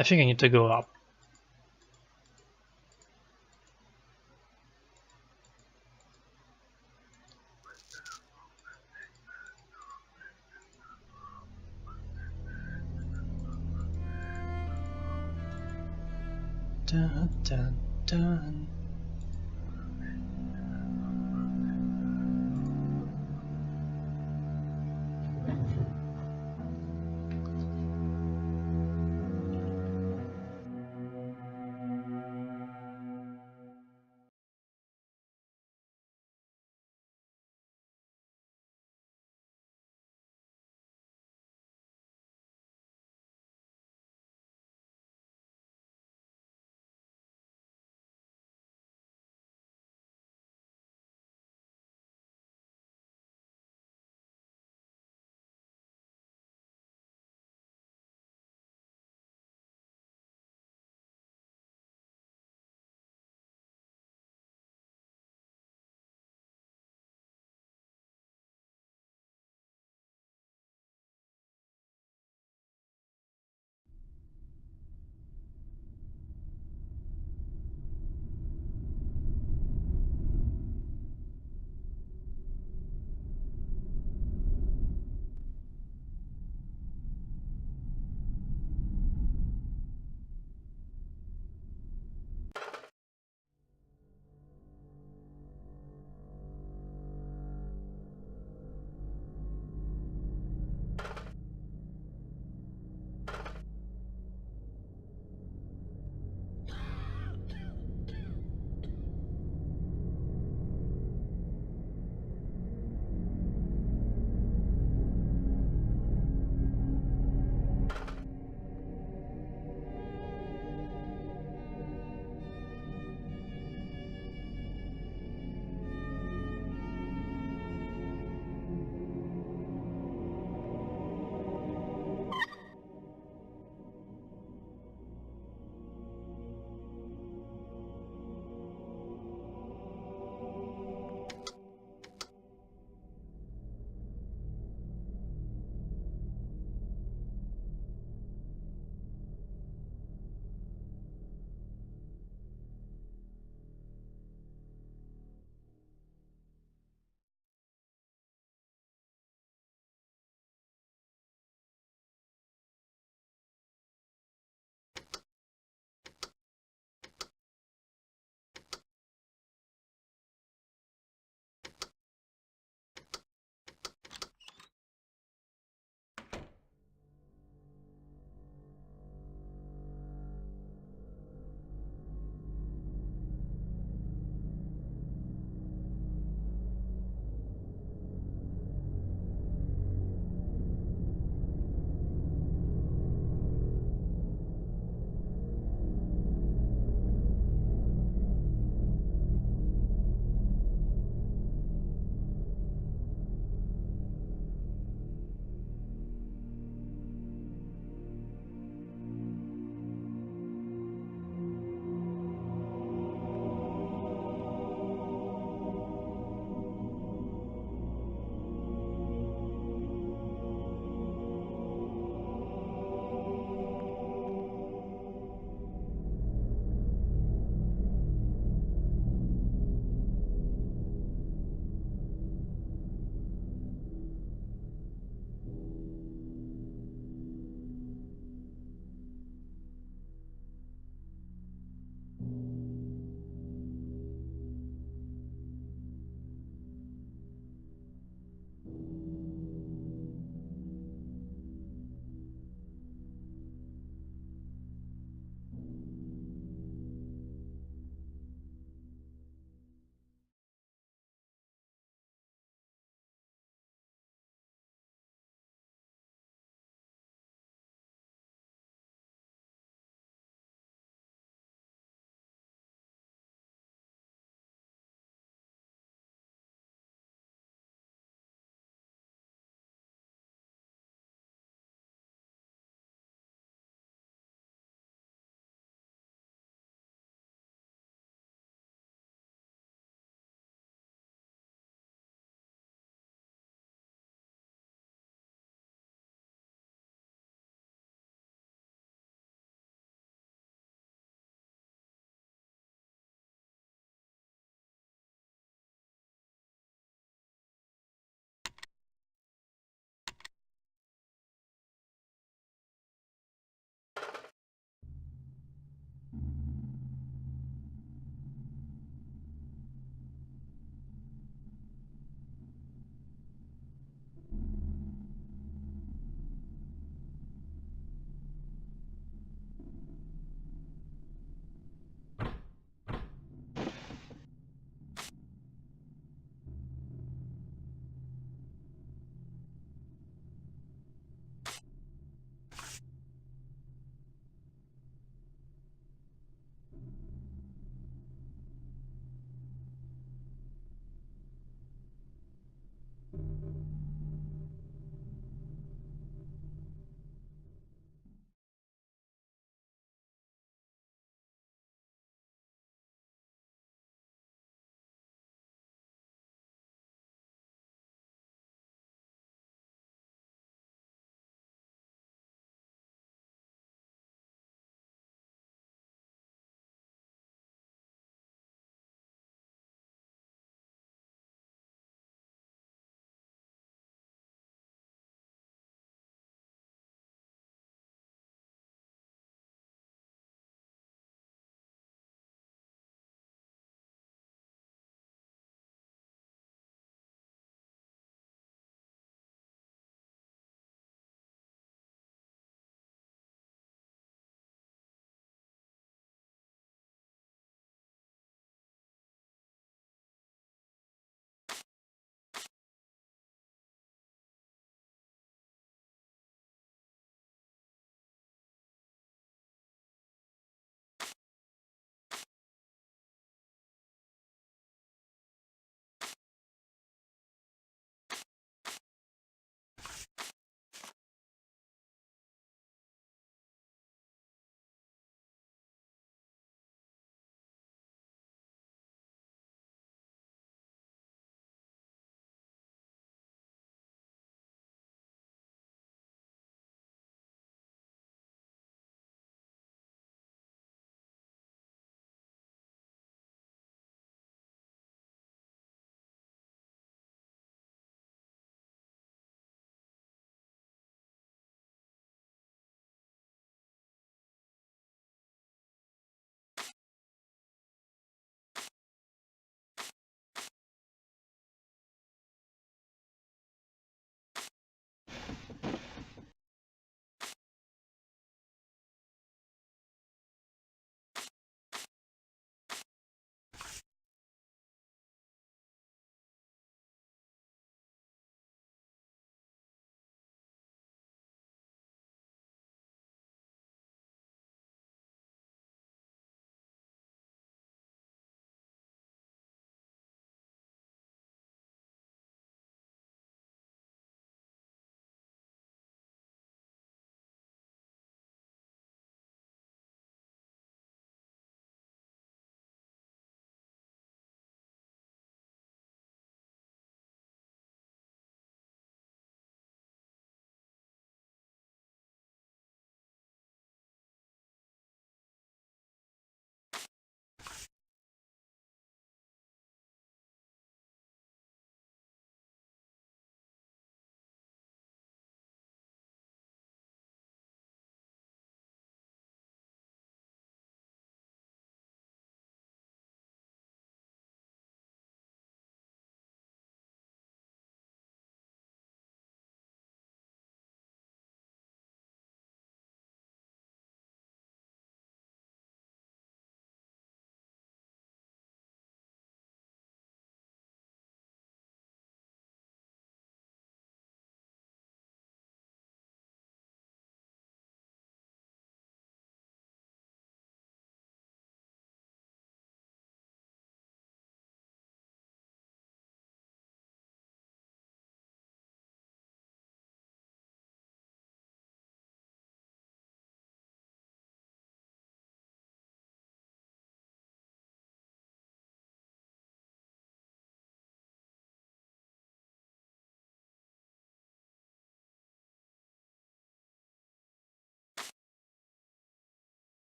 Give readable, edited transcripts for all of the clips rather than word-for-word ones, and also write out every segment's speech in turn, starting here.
I think I need to go up. Dun, dun, dun.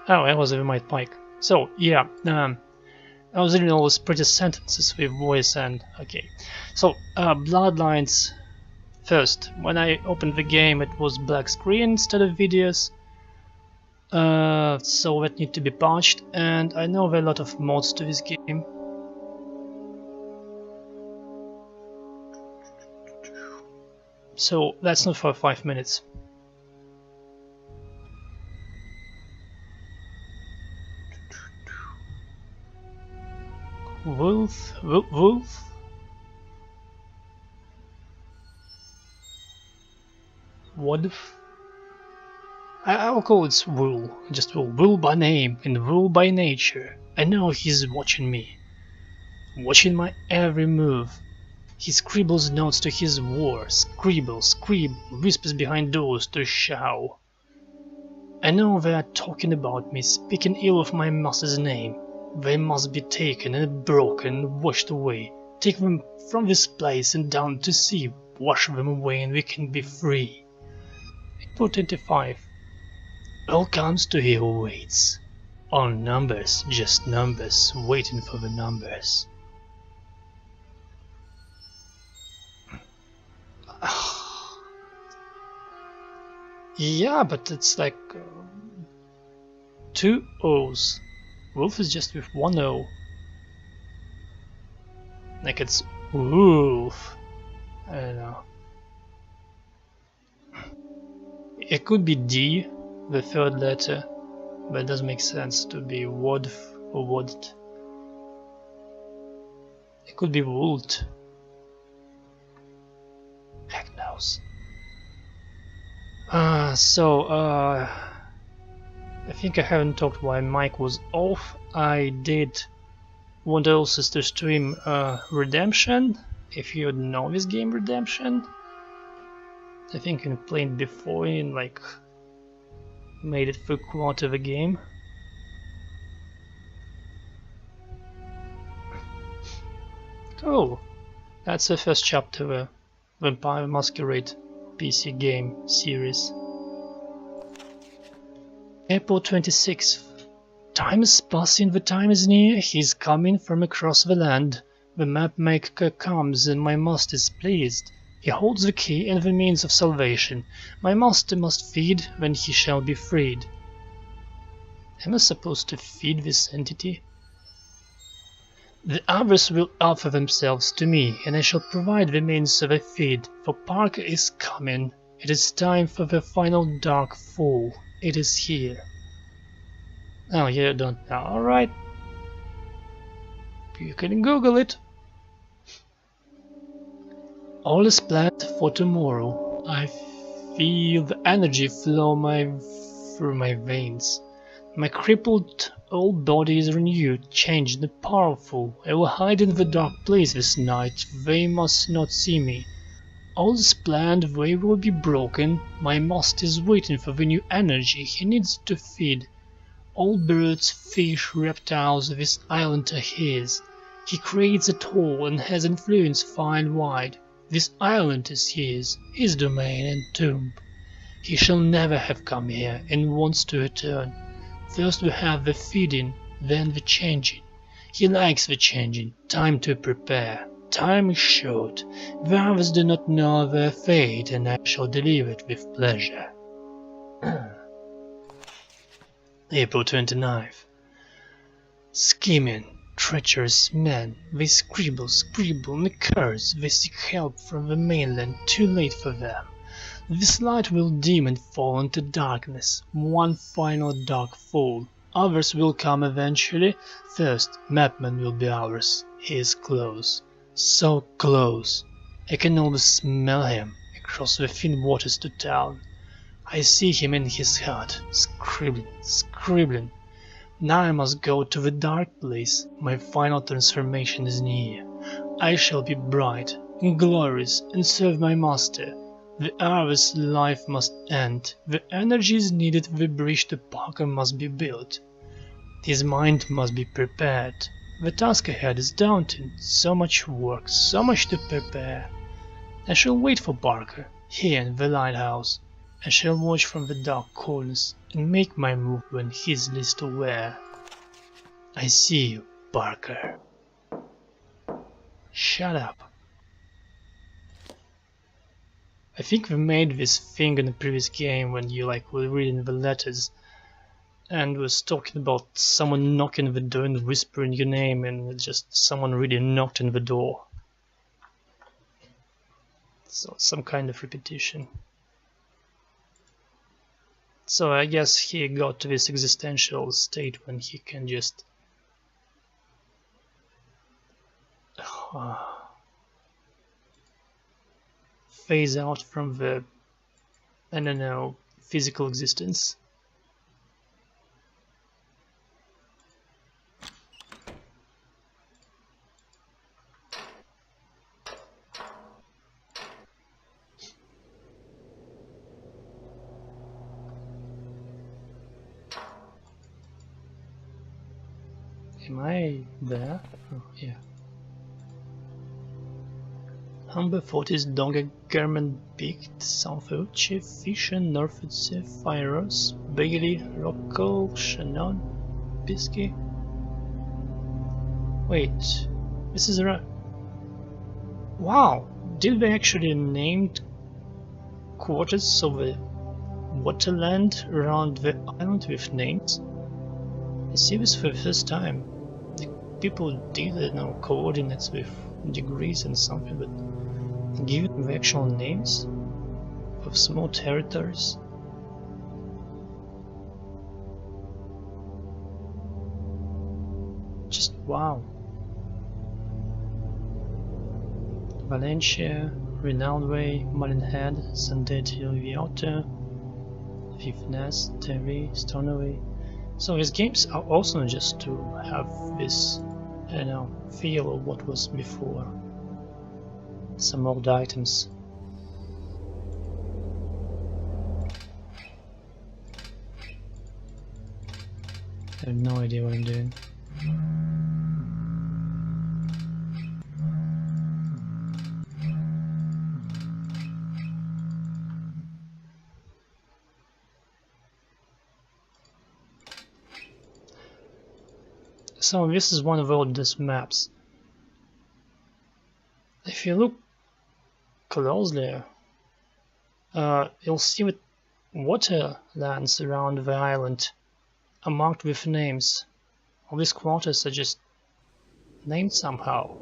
Oh, I was with my mic. So, yeah, I was reading all those pretty sentences with voice and... okay. So, Bloodlines... First, when I opened the game it was black screen instead of videos. So that need to be patched, and I know there are a lot of mods to this game. So that's not for 5 minutes. Wolf? Wolf? Wolf? I'll call it Wool. Just Wool. Wool by name and Wool by nature. I know he's watching me. Watching my every move. He scribbles notes to his war. Scribble, whispers behind doors to shout. I know they are talking about me, speaking ill of my master's name. They must be taken and broken, washed away. Take them from this place and down to sea. Wash them away and we can be free. 25. All comes to he who waits. All numbers, just numbers, waiting for the numbers. Yeah, but it's like 2 O's. Wolf is just with 1 O. Like it's wolf. I don't know. It could be D, the 3rd letter, but it doesn't make sense to be wodf or wodt. It could be wolt. Heck knows. I think I haven't talked why mic was off. I did want also to stream Redemption, if you know this game Redemption. I think I played before and like made it through quarter of the game. Cool. That's the first chapter of the Vampire Masquerade PC game series. April 26th. Time is passing, the time is near, he's coming from across the land. The map maker comes and my master is pleased. He holds the key and the means of salvation. My master must feed, then he shall be freed. Am I supposed to feed this entity? The others will offer themselves to me, and I shall provide the means of a feed, for Parker is coming. It is time for the final dark fall. It is here. Oh, you don't know. Alright. You can Google it. All is planned for tomorrow. I feel the energy flow through my veins. My crippled old body is renewed, changed and powerful. I will hide in the dark place this night. They must not see me. All is planned, they will be broken. My master is waiting for the new energy he needs to feed. All birds, fish, reptiles of this island are his. He creates it all and has influence far and wide. This island is his domain and tomb. He shall never have come here and wants to return. First we have the feeding, then the changing. He likes the changing, time to prepare. Time is short, the others do not know their fate, and I shall deliver it with pleasure. April 29th. Scheming, treacherous men, they scribble and curse, they seek help from the mainland, too late for them. This light will dim and fall into darkness, one final dark fall. Others will come eventually. First, Mapman will be ours. He is close. So close. I can almost smell him across the thin waters to town. I see him in his hut, scribbling. Now I must go to the dark place. My final transformation is near. I shall be bright and glorious and serve my master. The hour's life must end. The energies needed, the bridge to Parker must be built. His mind must be prepared. The task ahead is daunting. So much work, so much to prepare. I shall wait for Parker, here in the lighthouse. I shall watch from the dark corners and make my move when he's least aware. I see you, Parker. Shut up. I think we made this thing in the previous game when you were reading the letters and was talking about someone knocking the door and whispering your name, and just someone really knocked on the door. So some kind of repetition. So I guess he got to this existential state when he can just phase out from the, I don't know, physical existence. Am I there? Oh, yeah. Humber Fortis Donga German Picked, Sanfeuce, Fisher, Norfutse, Firos, Bailey, Rocco, Shannon, Bisky. Wait, this is right. Wow, did they actually name quarters of the waterland around the island with names? I see this for the first time. The people did coordinates with degrees and something, but give them the actual names of small territories. Just wow. Valencia, Rinaldway, Malinhead, Sandetti, Viota, Vifnes, Terry, Stornoway. So these games are also just to have this, feel of what was before. Some old items. I have no idea what I'm doing. So this is one of all these maps. If you look closely, you'll see that waterlands around the island are marked with names. All these quarters are just named somehow.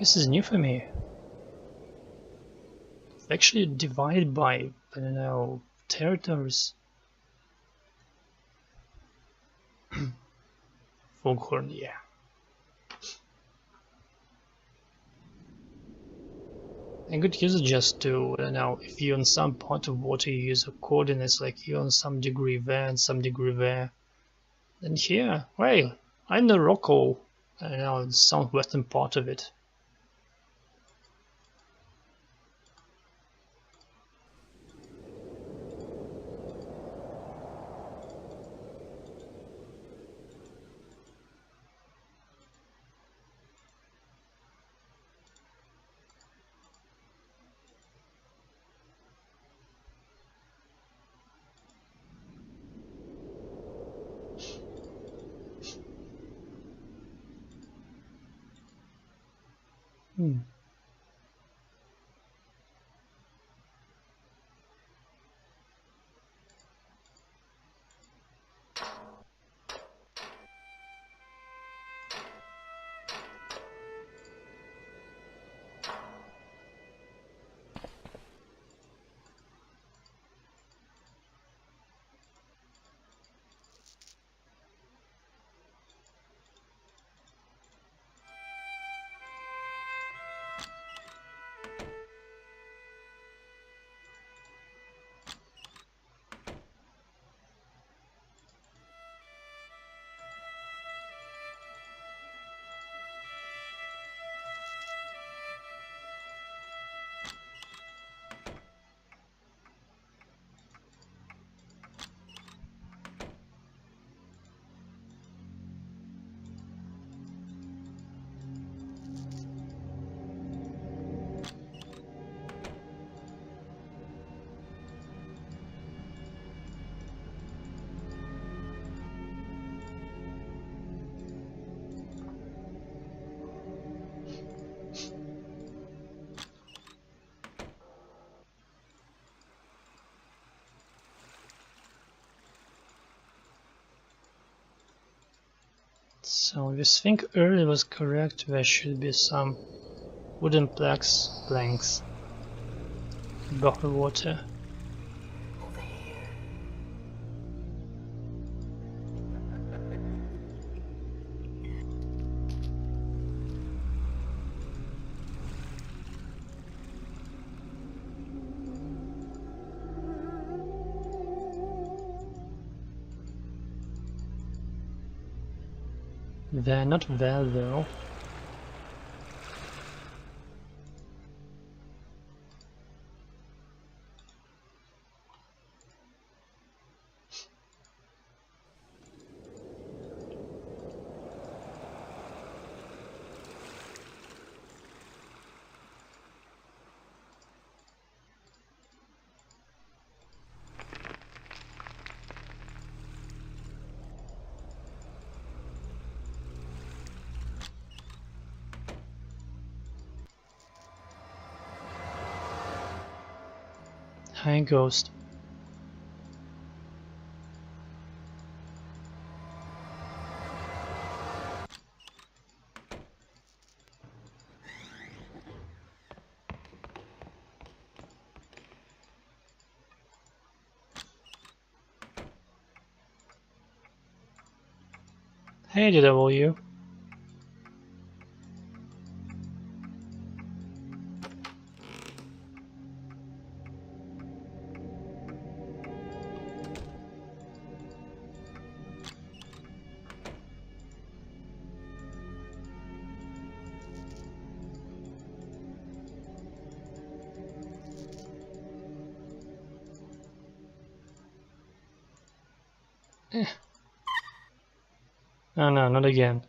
This is new for me. It's actually divided by, I don't know, territories. Foghorn, yeah. A good use just to, if you're on some part of water, you use coordinates like you're on some degree there and some degree there. And here, well, I'm the Rocco, the southwestern part of it. So if you think early was correct, there should be some wooden planks, bottled water. They're not there though. Hi, ghost. Hey, DW. Oh no, not again.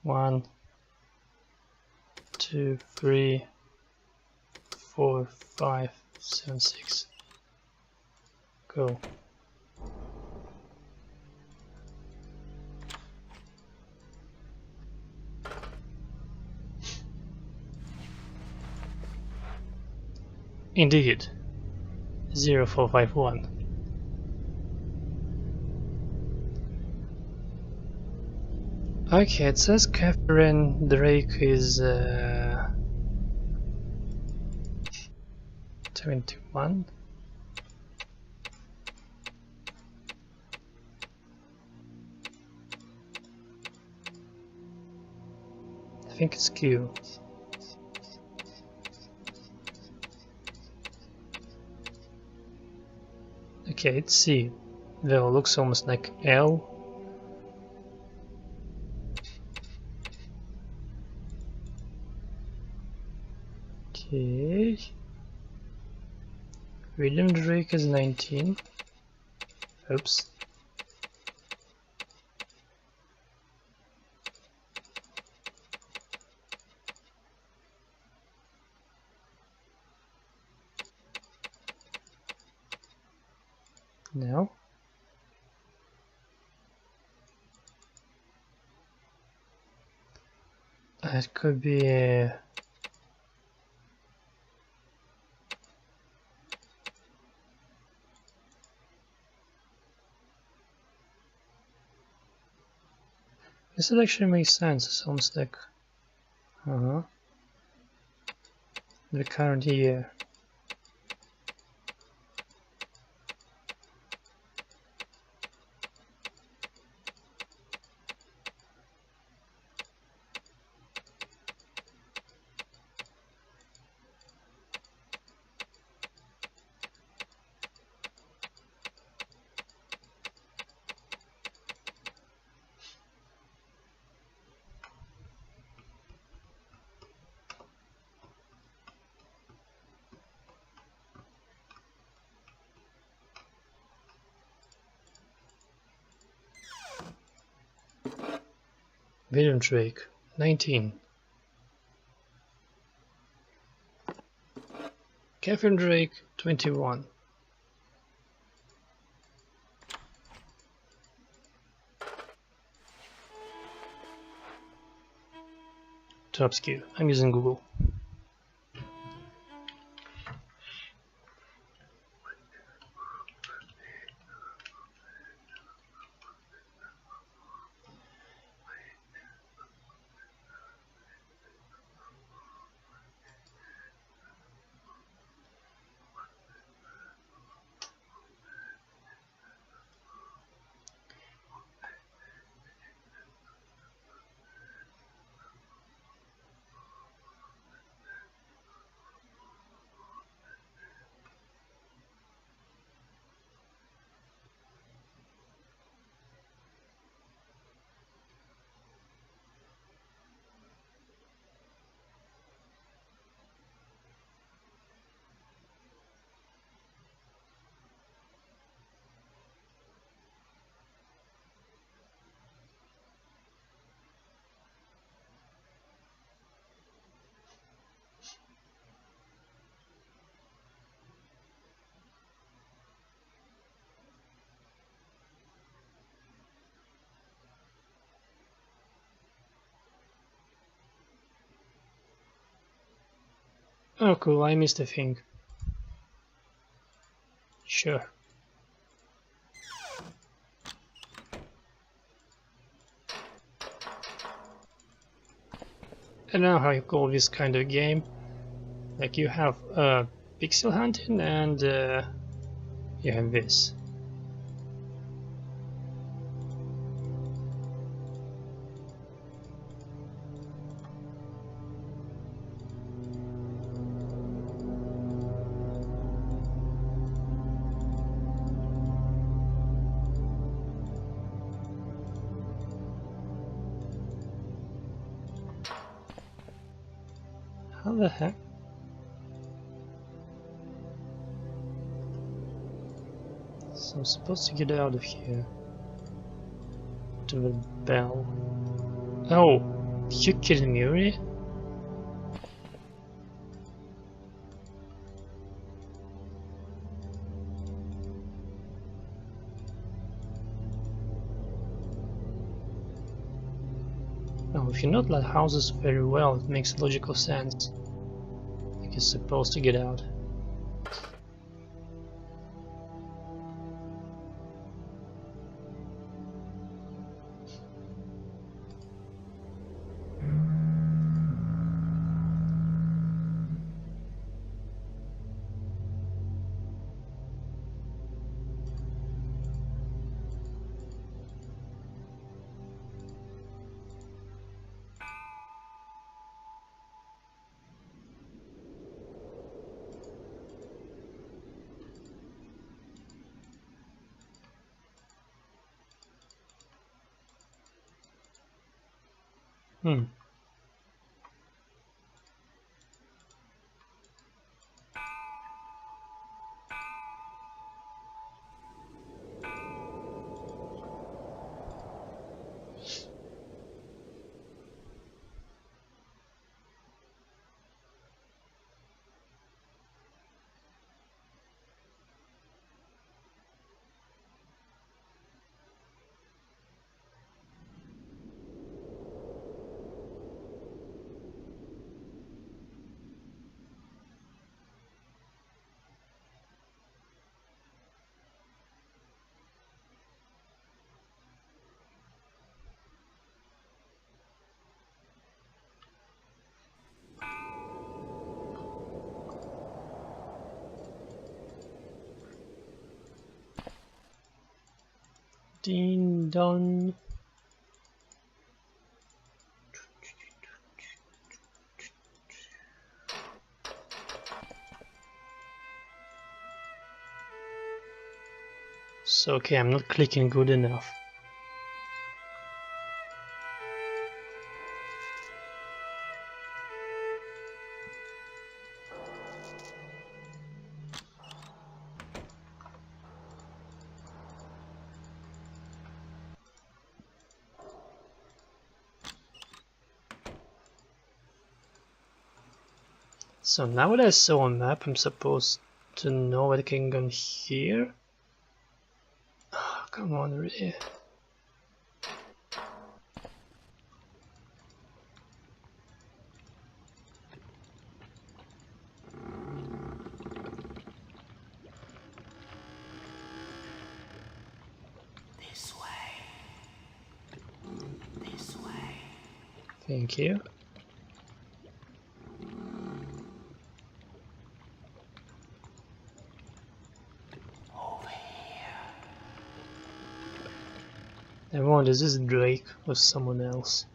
1, 2, 3, 4, 5, 7, 6. Go. Indeed. 0451. Okay, it says Catherine Drake is 21. I think it's Q. Okay, it's C. Though it looks almost like L. Okay. William Drake is 19. Oops. No. It could be this actually makes sense. It's almost like the current year. William Drake, 19. Catherine Drake, 21. To upscale, I'm using Google. Oh cool, I missed a thing. Sure. I don't know how you call this kind of game. Like you have pixel hunting and you have this. How the heck? So I'm supposed to get out of here. To the bell. Oh, you kidding me, really? No, if you know the houses very well, it makes logical sense. Like you're supposed to get out. Hmm. Ding dong. So okay, I'm not clicking good enough. So now that I saw a map, I'm supposed to know what I can go here? Oh, come on, really? This way. This way. Thank you. Over here. I wonder, is this Drake or someone else?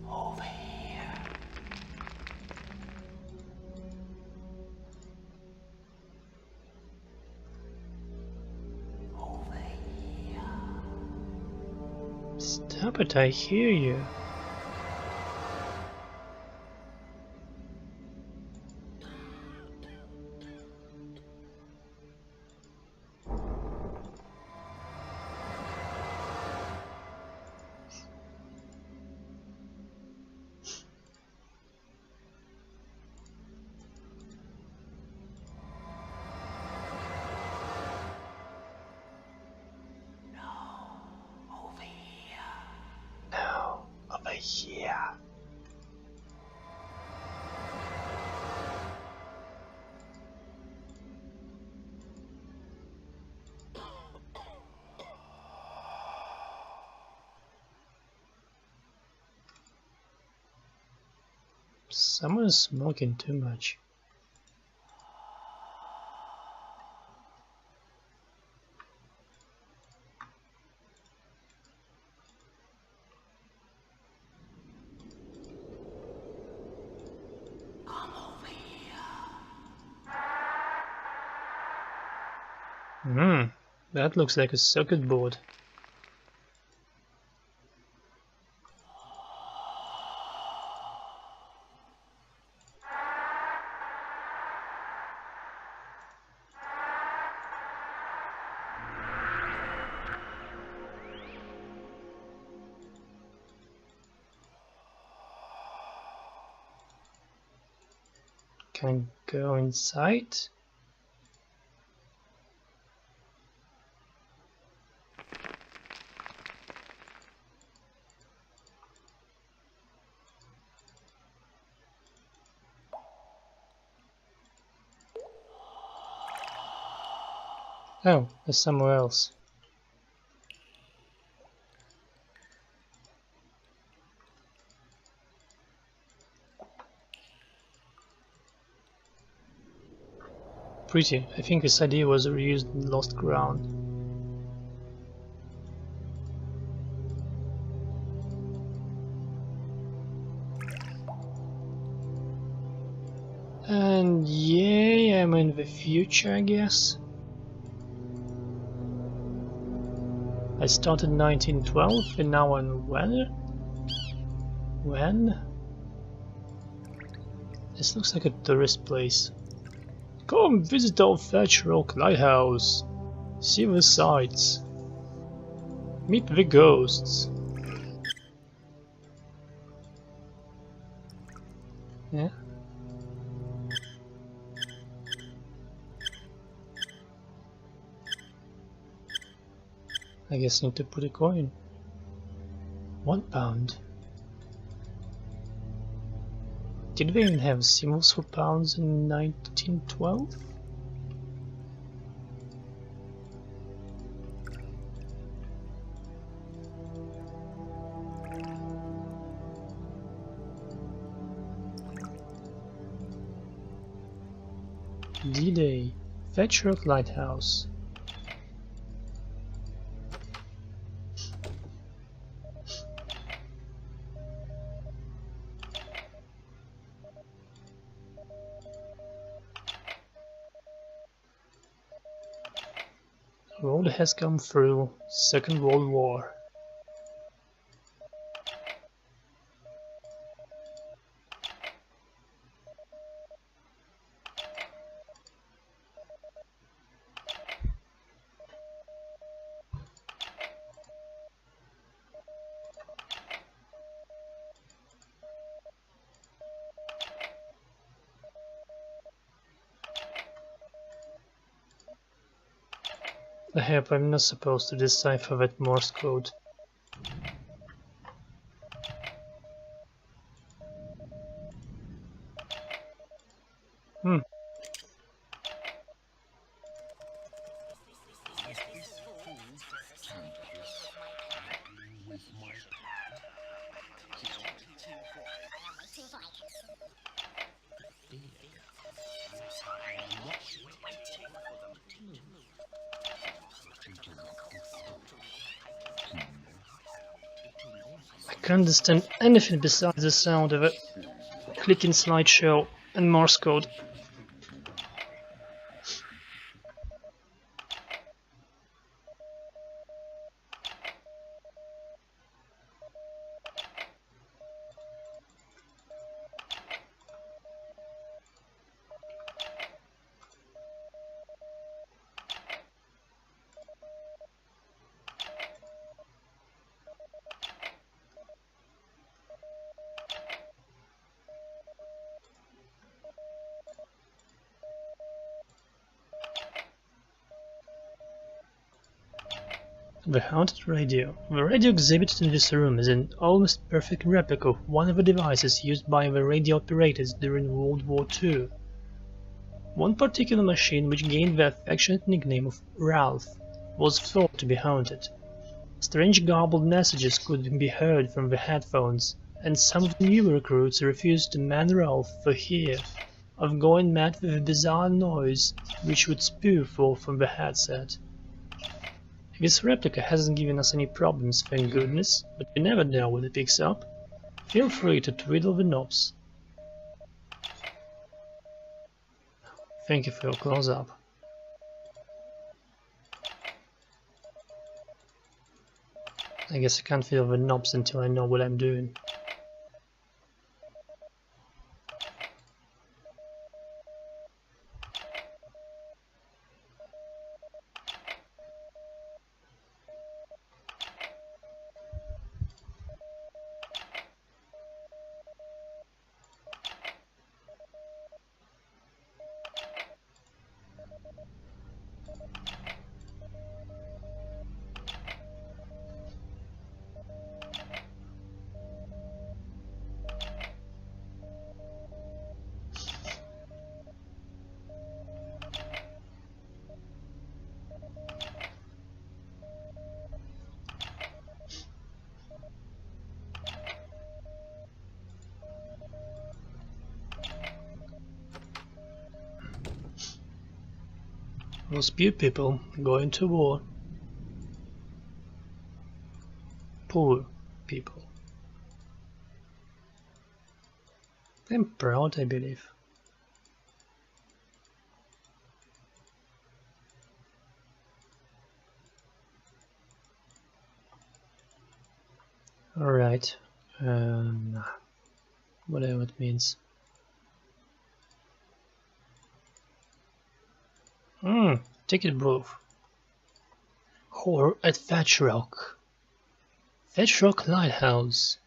Over here. Over here. Stop it, I hear you. here. Someone is smoking too much. Come over here. That looks like a circuit board. Can I go inside? Oh, there's somewhere else. Pretty. I think this idea was reused in Lost Ground. And yay, I'm in the future, I guess. I started 1912 and now I'm when? When? This looks like a tourist place. Come visit our Thatch Rock Lighthouse. See the sights. Meet the ghosts. Yeah. I guess I need to put a coin. £1. Did they even have symbols for pounds in 1912? D-Day, Thatch Rock Lighthouse. Road has come through. Second World War. I hope I'm not supposed to decipher that Morse code. I can't understand anything besides the sound of a clicking slideshow and Morse code. The haunted radio. The radio exhibited in this room is an almost perfect replica of one of the devices used by the radio operators during World War II. One particular machine, which gained the affectionate nickname of Ralph, was thought to be haunted. Strange garbled messages could be heard from the headphones, and some of the new recruits refused to man Ralph for fear of going mad with a bizarre noise which would spew forth from the headset. This replica hasn't given us any problems, thank goodness, but you never know what it picks up. Feel free to twiddle the knobs. Thank you for your close-up. I guess I can't feel the knobs until I know what I'm doing. Those few people going to war. Poor people. I'm proud, I believe. Alright. Whatever it means. Ticket booth. Horror at Thatch Rock. Thatch Rock Lighthouse.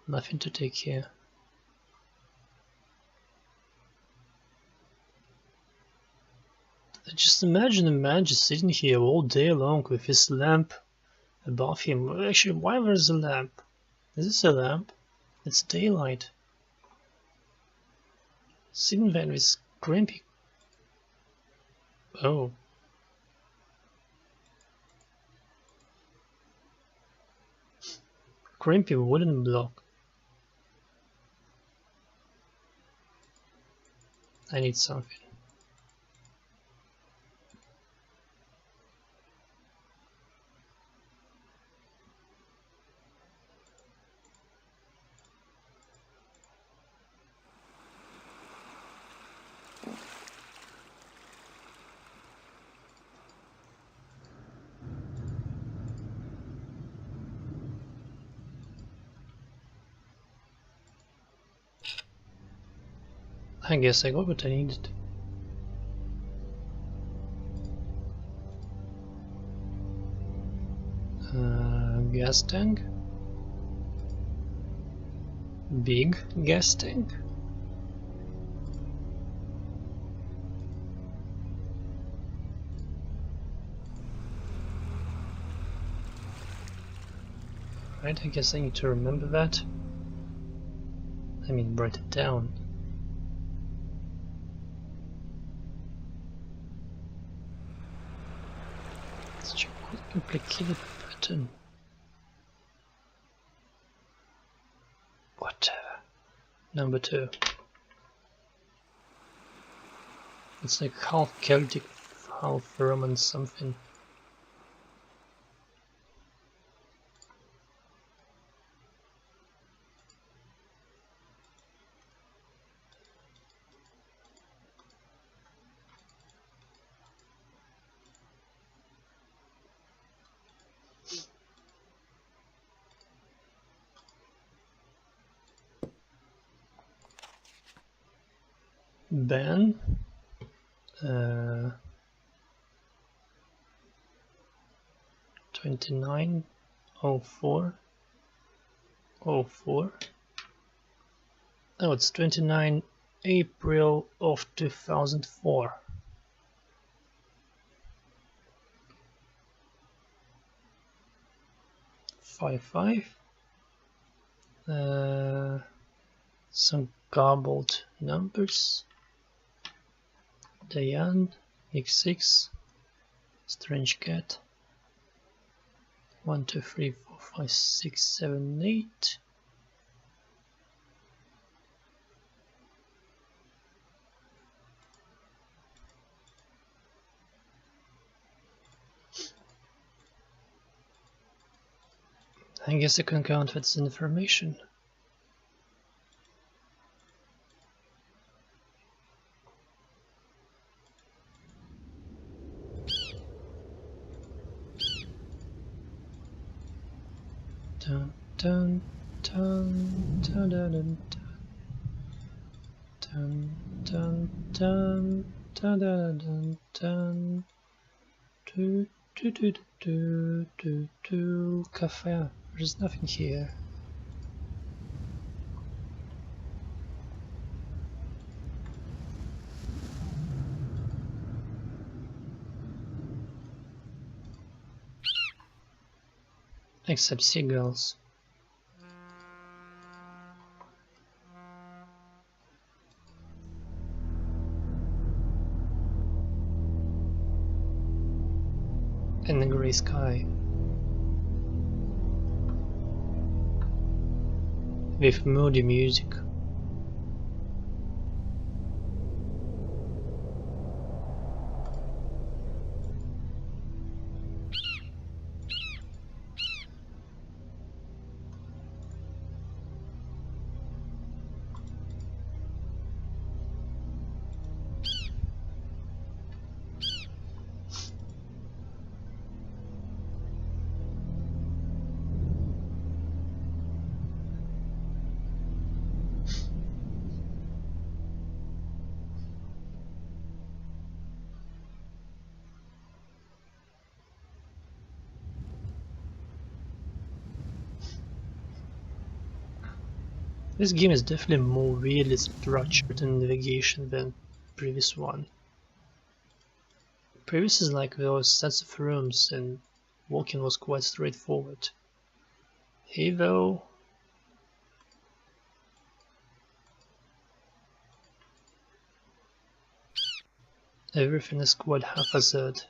Nothing to take here. Just imagine a man just sitting here all day long with his lamp above him. Actually, why there's a lamp? Is this a lamp? It's daylight. Sitting there with grumpy. Oh. Crimpy wooden block. I need something. I guess I got what I needed. Gas tank? Big gas tank? Right, I guess I need to remember that. I mean, write it down. Such a complicated pattern. Whatever. Number 2. It's like half Celtic, half Roman something. Ben 2904 04. Oh, it's 29 April of 2004. 555. Some garbled numbers. Diane, X6, Strange Cat. 1, 2, 3, 4, 5, 6, 7, 8. I guess I can count with this information. Dun dun dun dun dun dun dun dun dun dun dun dun. Do do do do do do. Cafe. There's nothing here. Except seagulls. And the grey sky. With moody music. This game is definitely more weirdly structured in navigation than previous one. Previous is like those sets of rooms and walking was quite straightforward. Here though, everything is quite haphazard.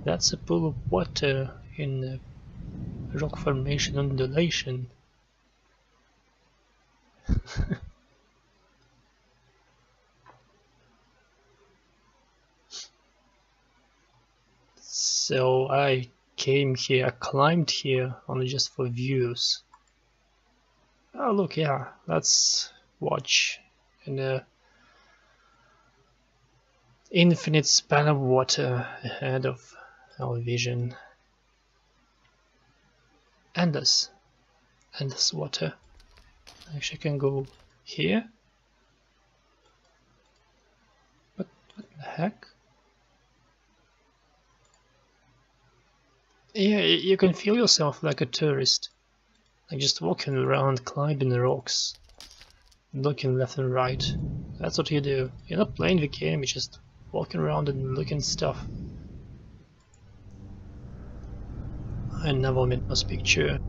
That's a pool of water in a rock formation undulation. So I came here, I climbed here only just for views. Oh look, yeah, let's watch in a infinite span of water ahead of our vision. Endless water. Actually I can go here. What the heck? Yeah, you can feel yourself like a tourist, like just walking around, climbing the rocks, looking left and right. That's what you do. You're not playing the game, you're just walking around and looking at stuff. I never made this picture.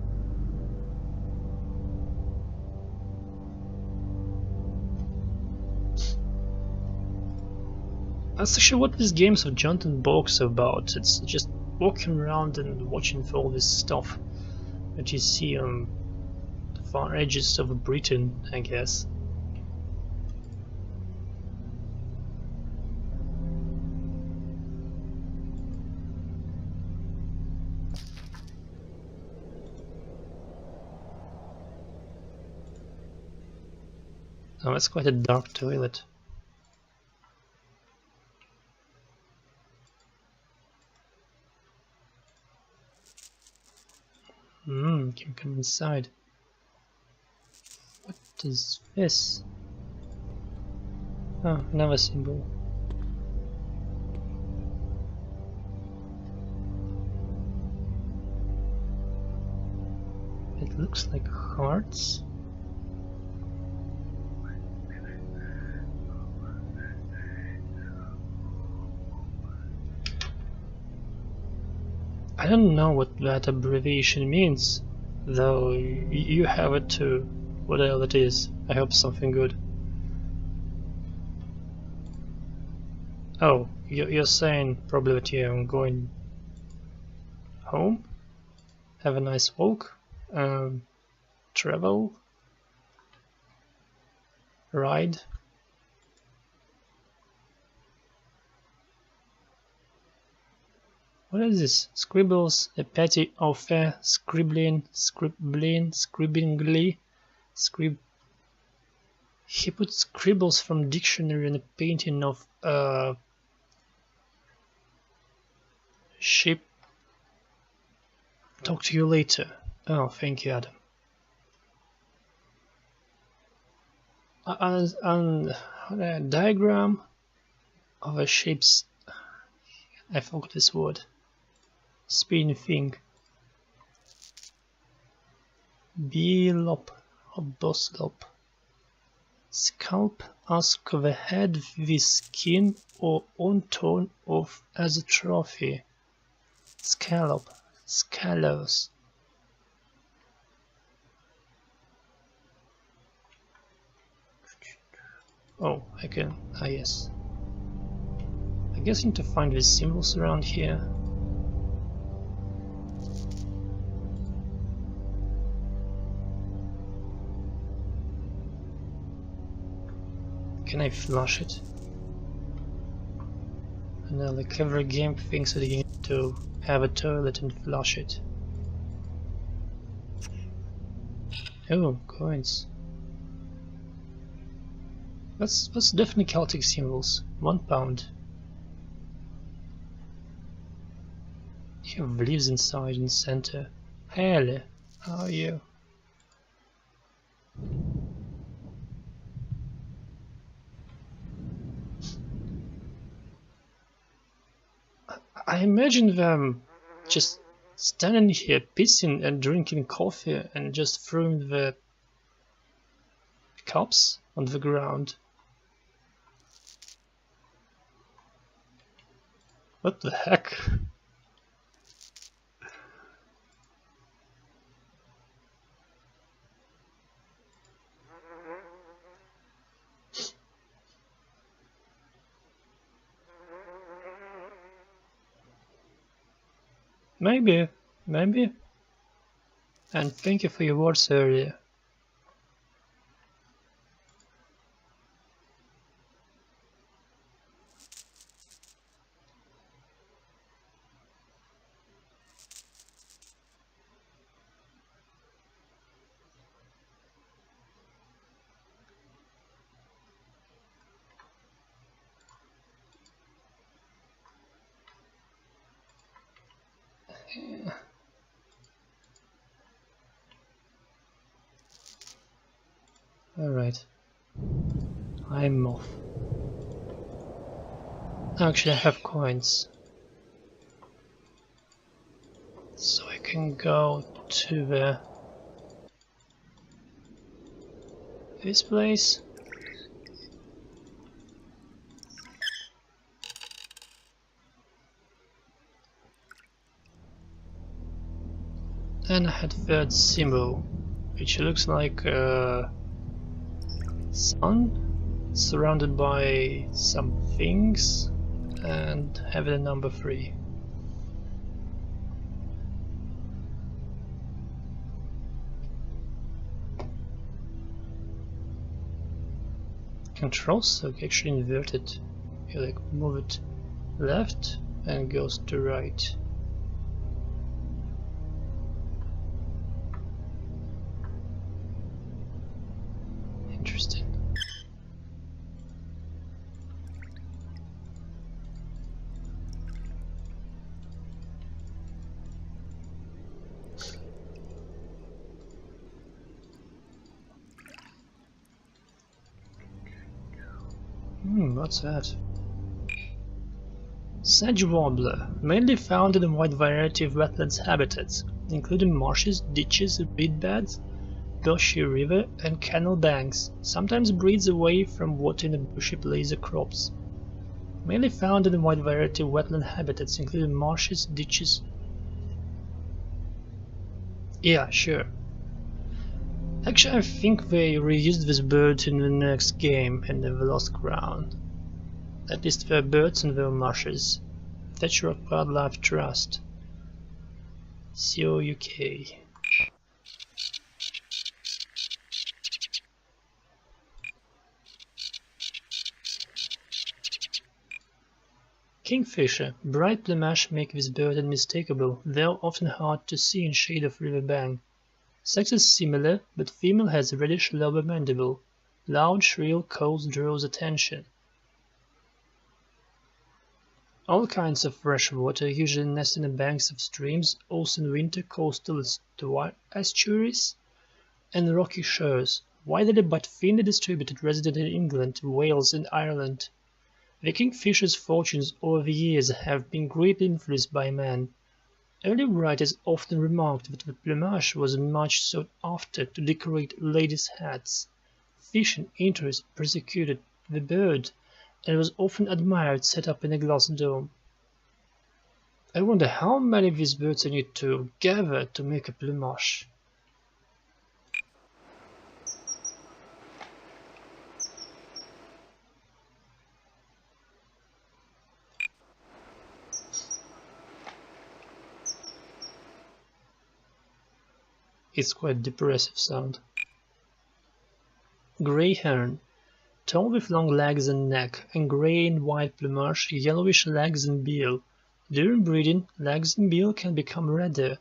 That's actually what these games of Jaunt and Box are about. It's just walking around and watching for all this stuff that you see on far edges of Britain, I guess. Oh, it's quite a dark toilet. Can come inside. What is this? Oh, another symbol. It looks like hearts. I don't know what that abbreviation means, though you have it too. Whatever it is, I hope something good. Oh, you're saying probably that I'm going home? Have a nice walk? Travel? Ride? What is this? Scribbles, a petty affair, scribbling, scribbingly, He put scribbles from dictionary in a painting of a ship. Talk to you later. Oh, thank you, Adam. A diagram of a ship's, I forgot this word, spin thing. Bilop or boslop. Scalp ask the head with skin or on tone of as a trophy. Scallop, scallows. Oh, I can, yes. I guess I need to find these symbols around here. Can I flush it? And now the clever game thinks that you need to have a toilet and flush it. Oh, coins. That's definitely Celtic symbols. £1. You have leaves inside in the center. Hello, how are you? I imagine them just standing here pissing and drinking coffee and just throwing the cups on the ground. What the heck? Maybe. And thank you for your words earlier. Alright. I'm off. Actually, I have coins. So I can go to this place. And I had third symbol, which looks like a sun surrounded by some things and having a number 3. Control circle actually inverted. You like move it left and goes to right. Interesting. What's that? Sedge warbler, mainly found in a wide variety of wetlands habitats, including marshes, ditches, reed beds, bushy river and canal banks. Sometimes breeds away from water in the bushy blazer crops. Mainly found in a wide variety of wetland habitats, including marshes, ditches. Yeah, sure. Actually, I think they reused this bird in the next game and never lost ground. At least there are birds in the marshes. Thatcher Rock Wildlife Trust. COUK. Kingfisher. Bright plumage make this bird unmistakable, though often hard to see in shade of river bank. Sex is similar, but female has a reddish lower mandible. Loud, shrill calls draws attention. All kinds of fresh water usually nest in the banks of streams, also in winter coastal estuaries and rocky shores, widely but thinly distributed, resident in England, Wales and Ireland. The kingfisher's fortunes over the years have been greatly influenced by man. Early writers often remarked that the plumage was much sought after to decorate ladies' hats. Fishing interest persecuted the bird, and was often admired set up in a glass dome. I wonder how many of these birds I need to gather to make a plumage. It's quite depressive sound. Grey heron. Tall with long legs and neck, and grey and white plumage, yellowish legs and bill. During breeding, legs and bill can become redder.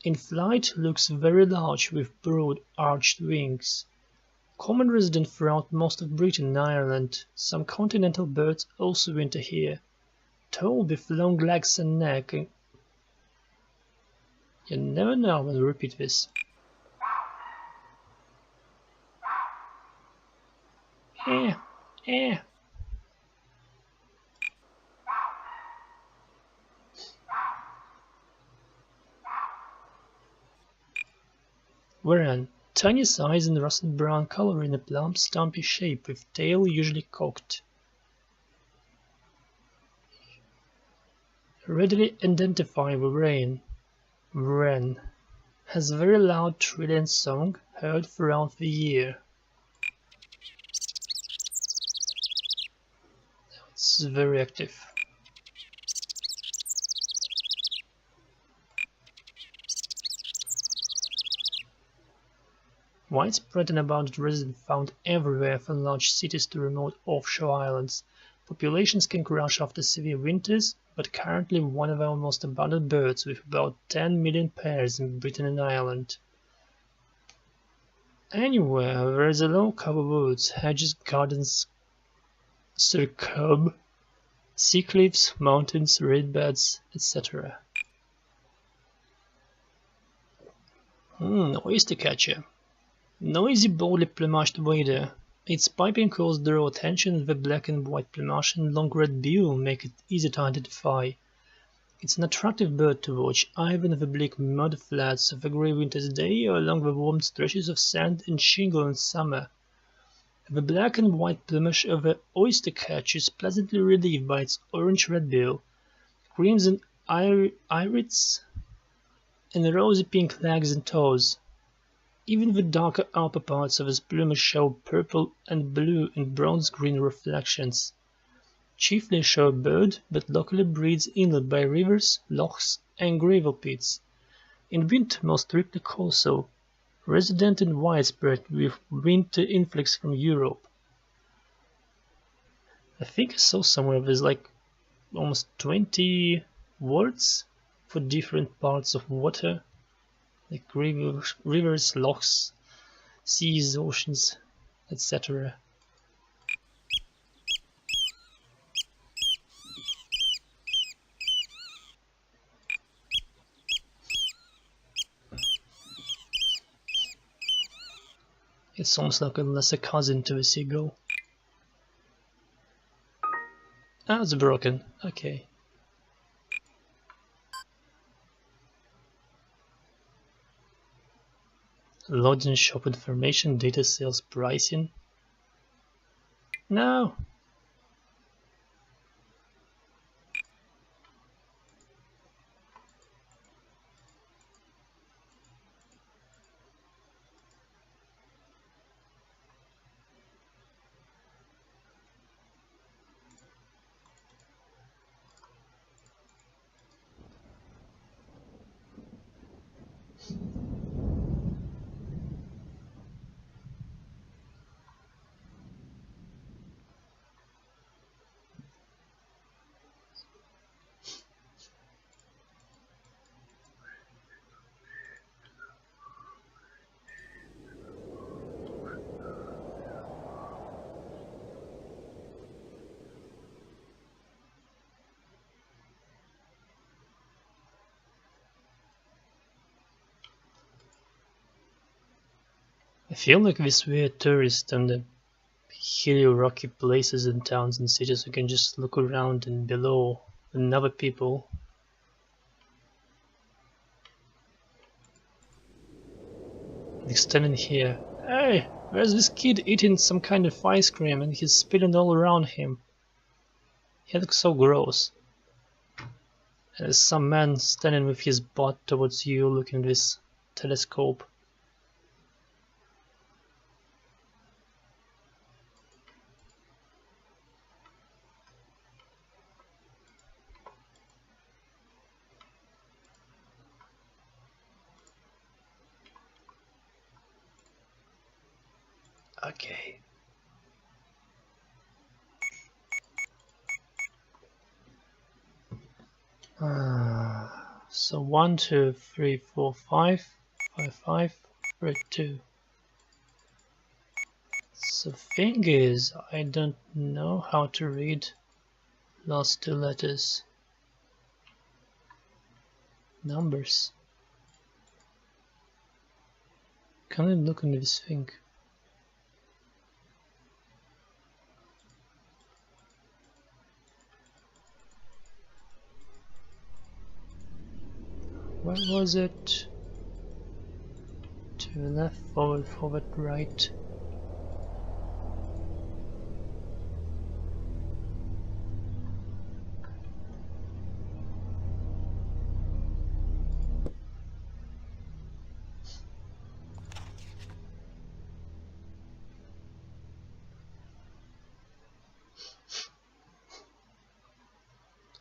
In flight, looks very large with broad arched wings. Common resident throughout most of Britain and Ireland. Some continental birds also winter here. Tall with long legs and neck. You never know when I repeat this. Eh. Wherein, tiny size and russet brown color in a plump, stumpy shape with tail usually cocked. Readily identifiable wren. Wren has very loud trilliant song heard throughout the year. It's very active. Widespread and abundant resident found everywhere from large cities to remote offshore islands. Populations can crash after severe winters, but currently one of our most abundant birds with about 10 million pairs in Britain and Ireland. Anywhere there is a low-cover woods, hedges, gardens, circumb, sea cliffs, mountains, reed beds, etc. Oyster catcher. Noisy, boldly plumaged wader. Its piping calls draw attention, and the black and white plumage and long red bill make it easy to identify. It's an attractive bird to watch, either in the bleak mud flats of a grey winter's day or along the warm stretches of sand and shingle in summer. The black and white plumage of the oyster catcher is pleasantly relieved by its orange-red bill, crimson irids, and rosy pink legs and toes. Even the darker upper parts of his plumage show purple and blue and bronze-green reflections. Chiefly a shorebird, but locally breeds inland by rivers, lochs, and gravel pits. In winter most strictly also, resident and widespread with winter influx from Europe. I think I saw somewhere there's like almost 20 words for different parts of water, like rivers, lochs, seas, oceans, etc. It's almost like a lesser cousin to a seagull. Ah, it's broken. Okay. Loading shop information, data sales pricing. No! I feel like this weird tourist on the hilly rocky places and towns and cities who can just look around and below and other people. Like standing here. Hey, there's this kid eating some kind of ice cream and he's spilling all around him. He looks so gross. And there's some man standing with his butt towards you looking at this telescope. Okay. So 1, 2, 3, 4, 5, 5, 5, 3, 2. So thing is, I don't know how to read last two letters. Numbers. Can I look on this thing? Where was it? To the left, forward, forward, right.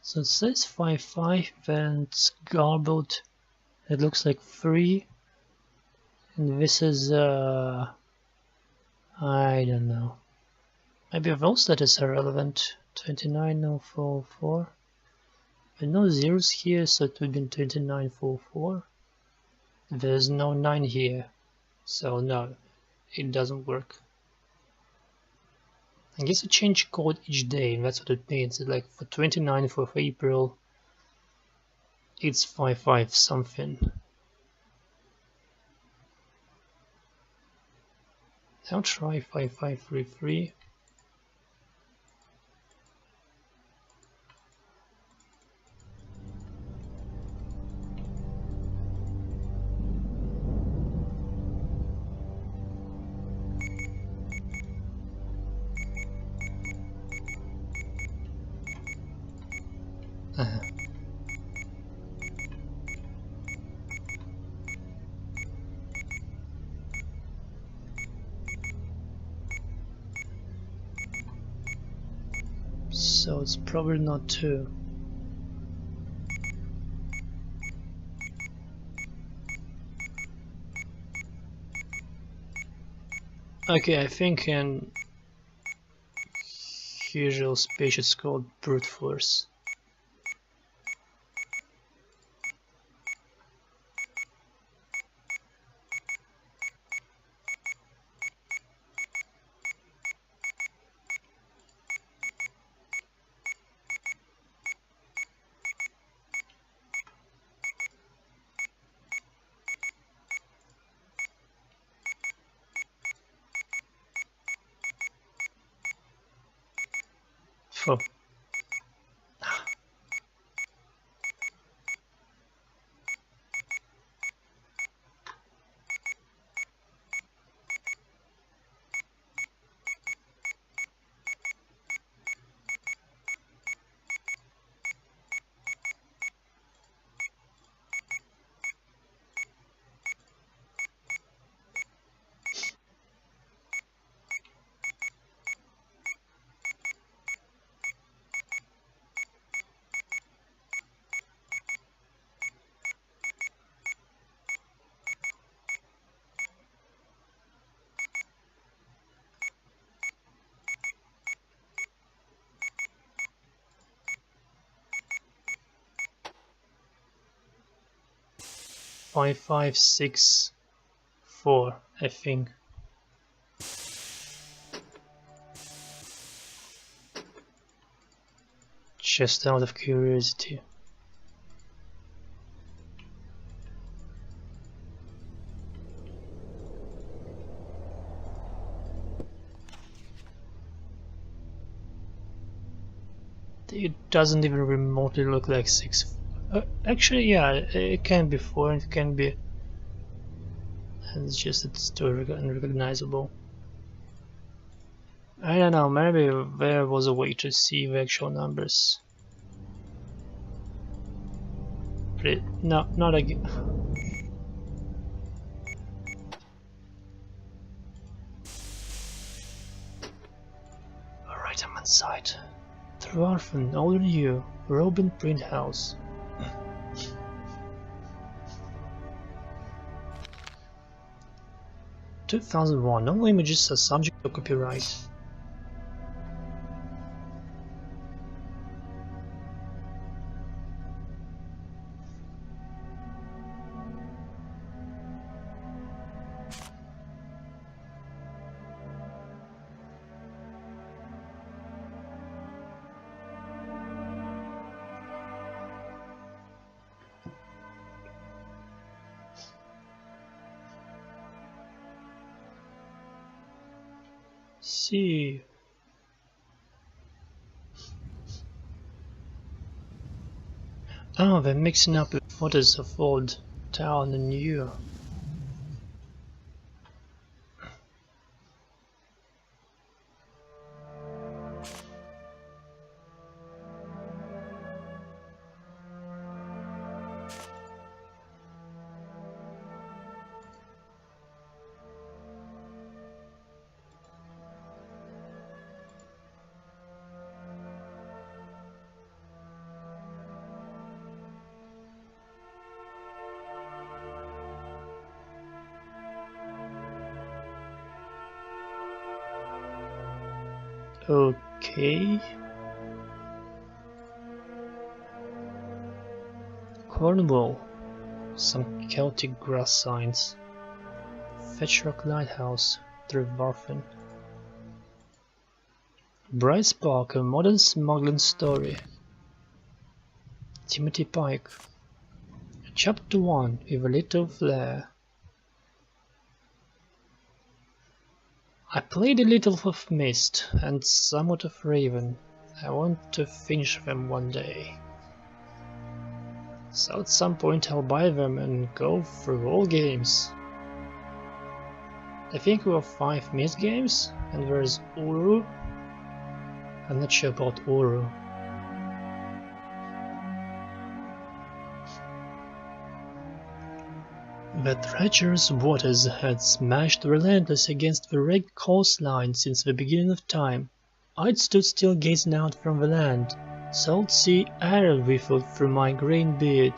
So it says 5, 5 and it's garbled. It looks like 3. And this is I don't know. Maybe those letters are relevant. 29044. There are no zeros here, so it would be 2944. There's no 9 here, so no, it doesn't work. I guess I change code each day, and that's what it means. It's like for 29th of April, it's 55 something. I'll try 5533. So it's probably not 2. Okay, I think in casual species called brute force. Oh. 5564, I think. Just out of curiosity. It doesn't even remotely look like 6. Actually, yeah, it can be 4, it can be. And it's just it's too unrecognizable. I don't know, maybe there was a way to see the actual numbers. But no, not again. Alright, I'm inside. The Dwarfen, older than you, Robin Print House. 2001. No images are subject to copyright. See. Oh, they're mixing up the photos of old town and new. Okay. Cornwall. Some Celtic grass signs. Fetchrock Lighthouse, Dwarfen. Bright Spark, a modern smuggling story. Timothy Pike. Chapter 1 with a little flair. I played a little of Mist and somewhat of Raven. I want to finish them one day. So at some point I'll buy them and go through all games. I think we have 5 Mist games, and there's Uru. I'm not sure about Uru. The treacherous waters had smashed relentless against the wrecked coastline since the beginning of time. I'd stood still gazing out from the land. Salt sea air whiffled through my green beard,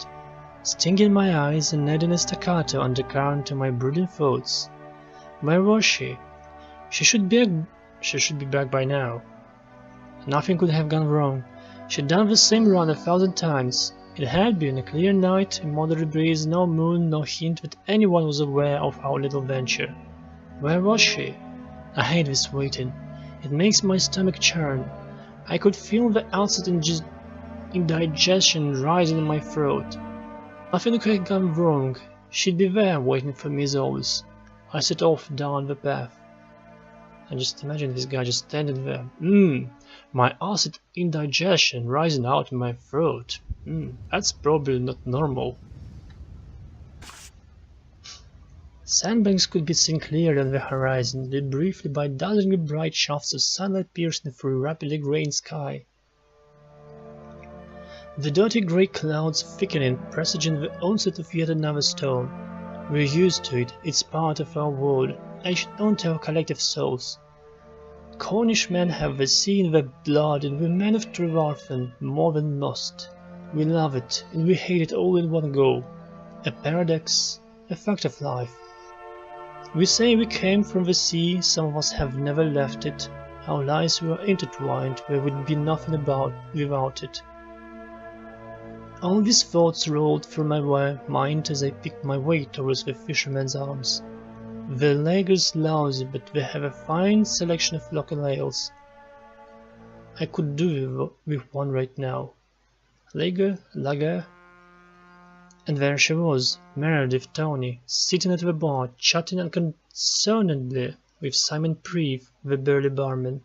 stinging my eyes and adding a staccato undercurrent to my brooding thoughts. Where was she? She should be back by now. Nothing could have gone wrong. She'd done the same run 1,000 times. It had been a clear night, a moderate breeze, no moon, no hint that anyone was aware of our little venture. Where was she? I hate this waiting. It makes my stomach churn. I could feel the acid indigestion rising in my throat. Nothing could have gone wrong. She'd be there waiting for me as always. I set off down the path. I just imagine this guy just standing there. My acid indigestion rising out in my throat. That's probably not normal. Sandbanks could be seen clearly on the horizon, lit briefly by dazzlingly bright shafts of sunlight piercing through a rapidly greying sky. The dirty grey clouds thickening, presaging the onset of yet another storm. We're used to it, it's part of our world, ancient known to our collective souls. Cornish men have the sea in their blood, and we men of Trevarthen more than most. We love it, and we hate it all in one go. A paradox, a fact of life. We say we came from the sea, some of us have never left it. Our lives were intertwined, there would be nothing without it. All these thoughts rolled through my mind as I picked my way towards the Fisherman's Arms. The lager's lousy, but they have a fine selection of local ales. I could do with one right now. Lager, and there she was, Meredith Tony, sitting at the bar, chatting unconcernedly with Simon Preeve, the burly barman.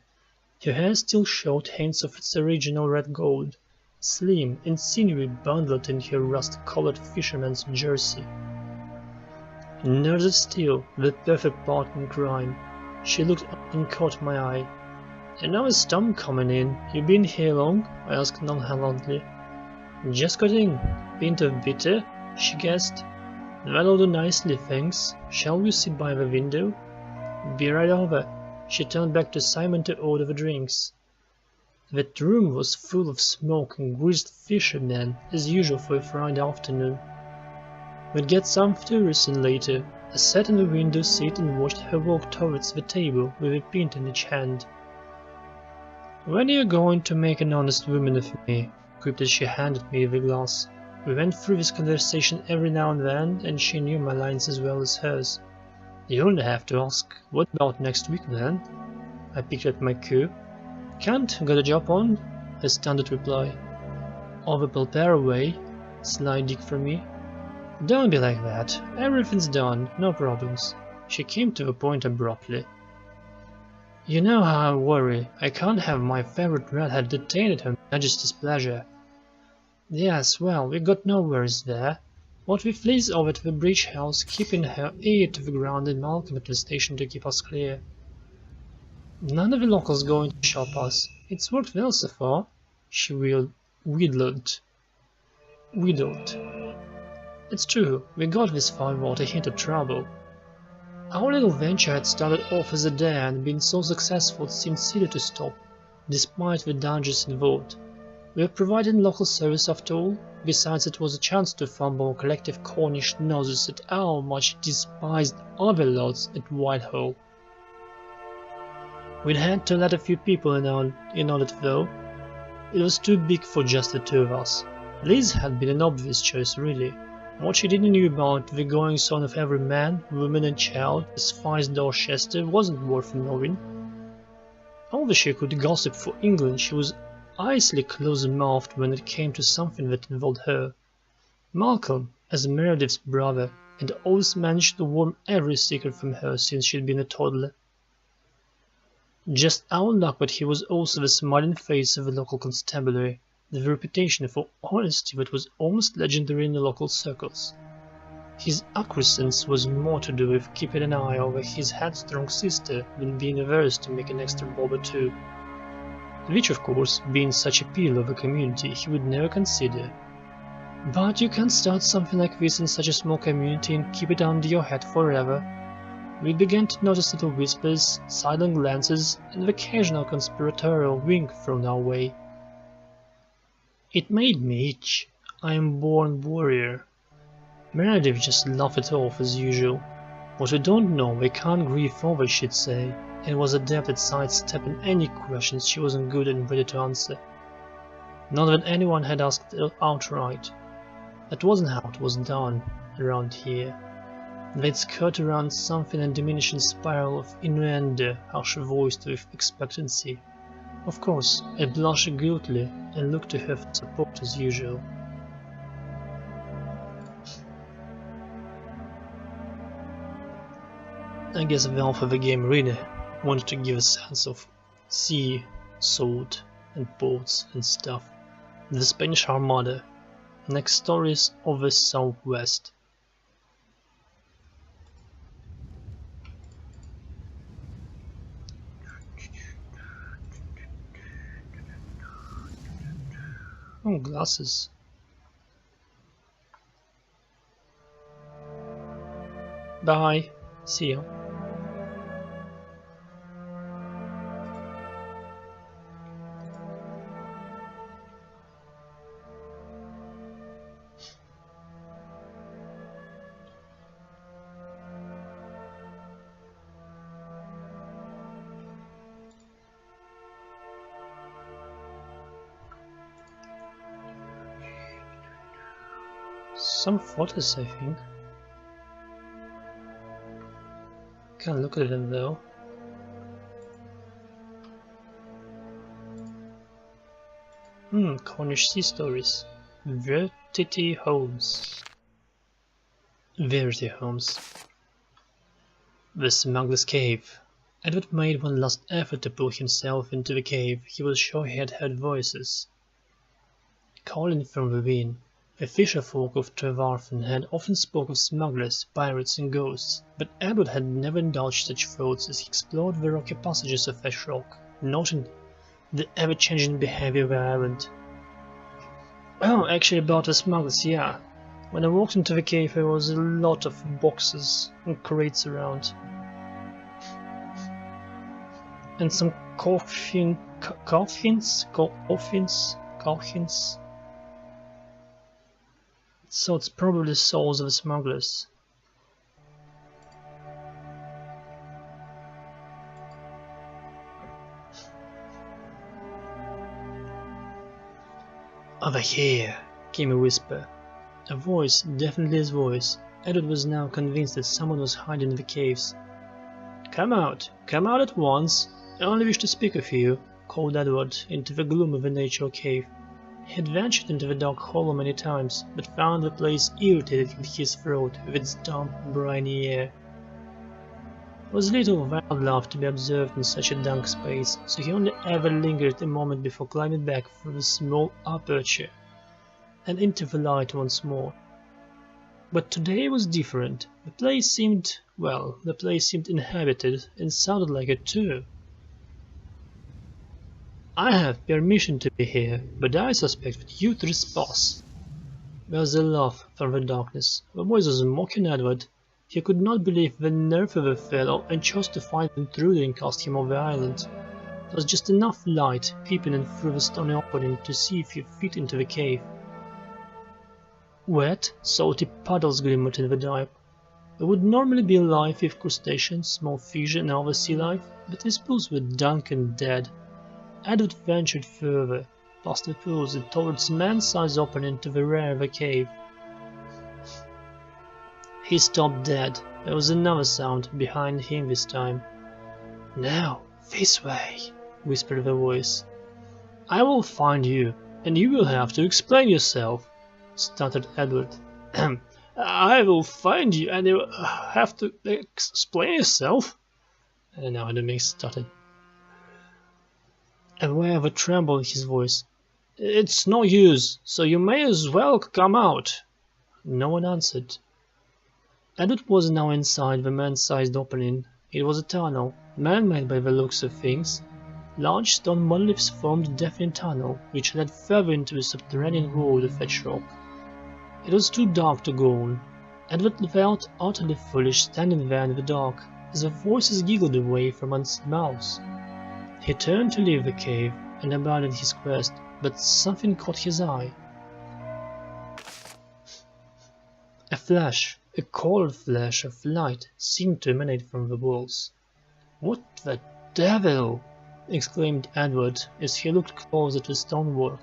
Her hair still showed hints of its original red gold, slim and sinewy, bundled in her rust-colored fisherman's jersey. Nervous still, the perfect partner in crime. She looked up and caught my eye. "And now is Tom coming in. You been here long?" I asked nonchalantly. "Just got in. Pint of bitter?" she guessed. "That'll do nicely, thanks. Shall we sit by the window?" "Be right over." She turned back to Simon to order the drinks. That room was full of smoke and greased fishermen, as usual for a Friday afternoon. We'd get some tourists in later. I sat in the window seat and watched her walk towards the table with a pint in each hand. "When are you going to make an honest woman of me?" quipped as she handed me the glass. We went through this conversation every now and then, and she knew my lines as well as hers. "You only have to ask, what about next week then?" I picked at my cue. "Can't, got a job on," her standard reply. "Over Belpera way," sly dig from me. "Don't be like that, everything's done, no problems." She came to the point abruptly. "You know how I worry, I can't have my favorite redhead detained at Her Majesty's pleasure." "Yes, well, we got no worries there. What with Liz over at the bridge house keeping her ear to the ground and Malcolm at the station to keep us clear. None of the locals going to shop us. It's worked well so far." She wheedled. "It's true, we got this far without a hint of trouble. Our little venture had started off as a dare and been so successful it seemed silly to stop, despite the dangers involved. We were providing local service after all, besides it was a chance to thumb our collective Cornish noses at our much despised overlords at Whitehall. We'd had to let a few people in on it though. It was too big for just the two of us. Liz had been an obvious choice really. What she didn't know about the goings-on of every man, woman and child as far as Dorchester wasn't worth knowing. Although she could gossip for England, she was icily close-mouthed when it came to something that involved her. Malcolm, as Meredith's brother, had always managed to worm every secret from her since she'd been a toddler. Just our luck, but he was also the smiling face of the local constabulary, with a reputation for honesty that was almost legendary in the local circles. His acquiescence was more to do with keeping an eye over his headstrong sister than being averse to make an extra bob or two, which of course, being such a pillar of the community, he would never consider. But you can't start something like this in such a small community and keep it under your head forever. We began to notice little whispers, silent glances, and the occasional conspiratorial wink thrown our way. It made me itch. I am born warrior. Meredith just laughed it off as usual. What we don't know, we can't grieve over, she'd say, and was adept at sidestepping any questions she wasn't good and ready to answer. Not that anyone had asked her outright. That wasn't how it was done around here. They'd skirt around something in a diminishing spiral of innuendo, harsh voiced with expectancy. Of course, I blushed guiltily and looked to her for support as usual. I guess the author of the game really wanted to give a sense of sea, salt, and ports and stuff. The Spanish Armada. Next stories of the Southwest. Oh, glasses. Bye. See ya. Some photos, I think. Can't look at them though. Cornish sea stories. Verity Holmes. Verity Holmes. The Smuggler's Cave. Edward made one last effort to pull himself into the cave. He was sure he had heard voices calling from within. The fisher folk of Trevarthen had often spoke of smugglers, pirates and ghosts, but Edward had never indulged such thoughts as he explored the rocky passages of Ash Rock, noting the ever-changing behavior of the island. Oh, actually about the smugglers, yeah. When I walked into the cave there was a lot of boxes and crates around. And some coffins. So it's probably the souls of the smugglers. Over here, came a whisper. A voice, definitely his voice. Edward was now convinced that someone was hiding in the caves. Come out at once. I only wish to speak with you, called Edward into the gloom of the natural cave. He had ventured into the dark hollow many times, but found the place irritated in his throat with its damp, briny air. There was little wildlife to be observed in such a dank space, so he only ever lingered a moment before climbing back through the small aperture and into the light once more. But today was different. The place seemed inhabited and sounded like it too. I have permission to be here, but I suspect that you trespass. There was a laugh from the darkness. The voice was mocking Edward. He could not believe the nerve of the fellow and chose to find the intruder and cast him off the island. There was just enough light peeping in through the stony opening to see a few feet into the cave. Wet, salty puddles glimmered in the dark. There would normally be life with crustaceans, small fish and other sea life, but these pools were dank and dead. Edward ventured further, past the pools and towards man-sized opening to the rear of the cave. He stopped dead. There was another sound behind him this time. Now, this way, whispered the voice. I will find you, and you will have to explain yourself, stuttered Edward. I will find you, and you will have to explain yourself? And now the mix stuttered. Aware of a tremble in his voice. It's no use, so you may as well come out. No one answered. Edward was now inside the man-sized opening. It was a tunnel, man-made by the looks of things. Large stone monoliths formed a deafening tunnel, which led further into the subterranean world of Ash Rock. It was too dark to go on. Edward felt utterly foolish standing there in the dark, as the voices giggled away from his mouths. He turned to leave the cave and abandoned his quest, but something caught his eye. A flash, A cold flash of light seemed to emanate from the walls. "What the devil!" exclaimed Edward as he looked close at the stonework.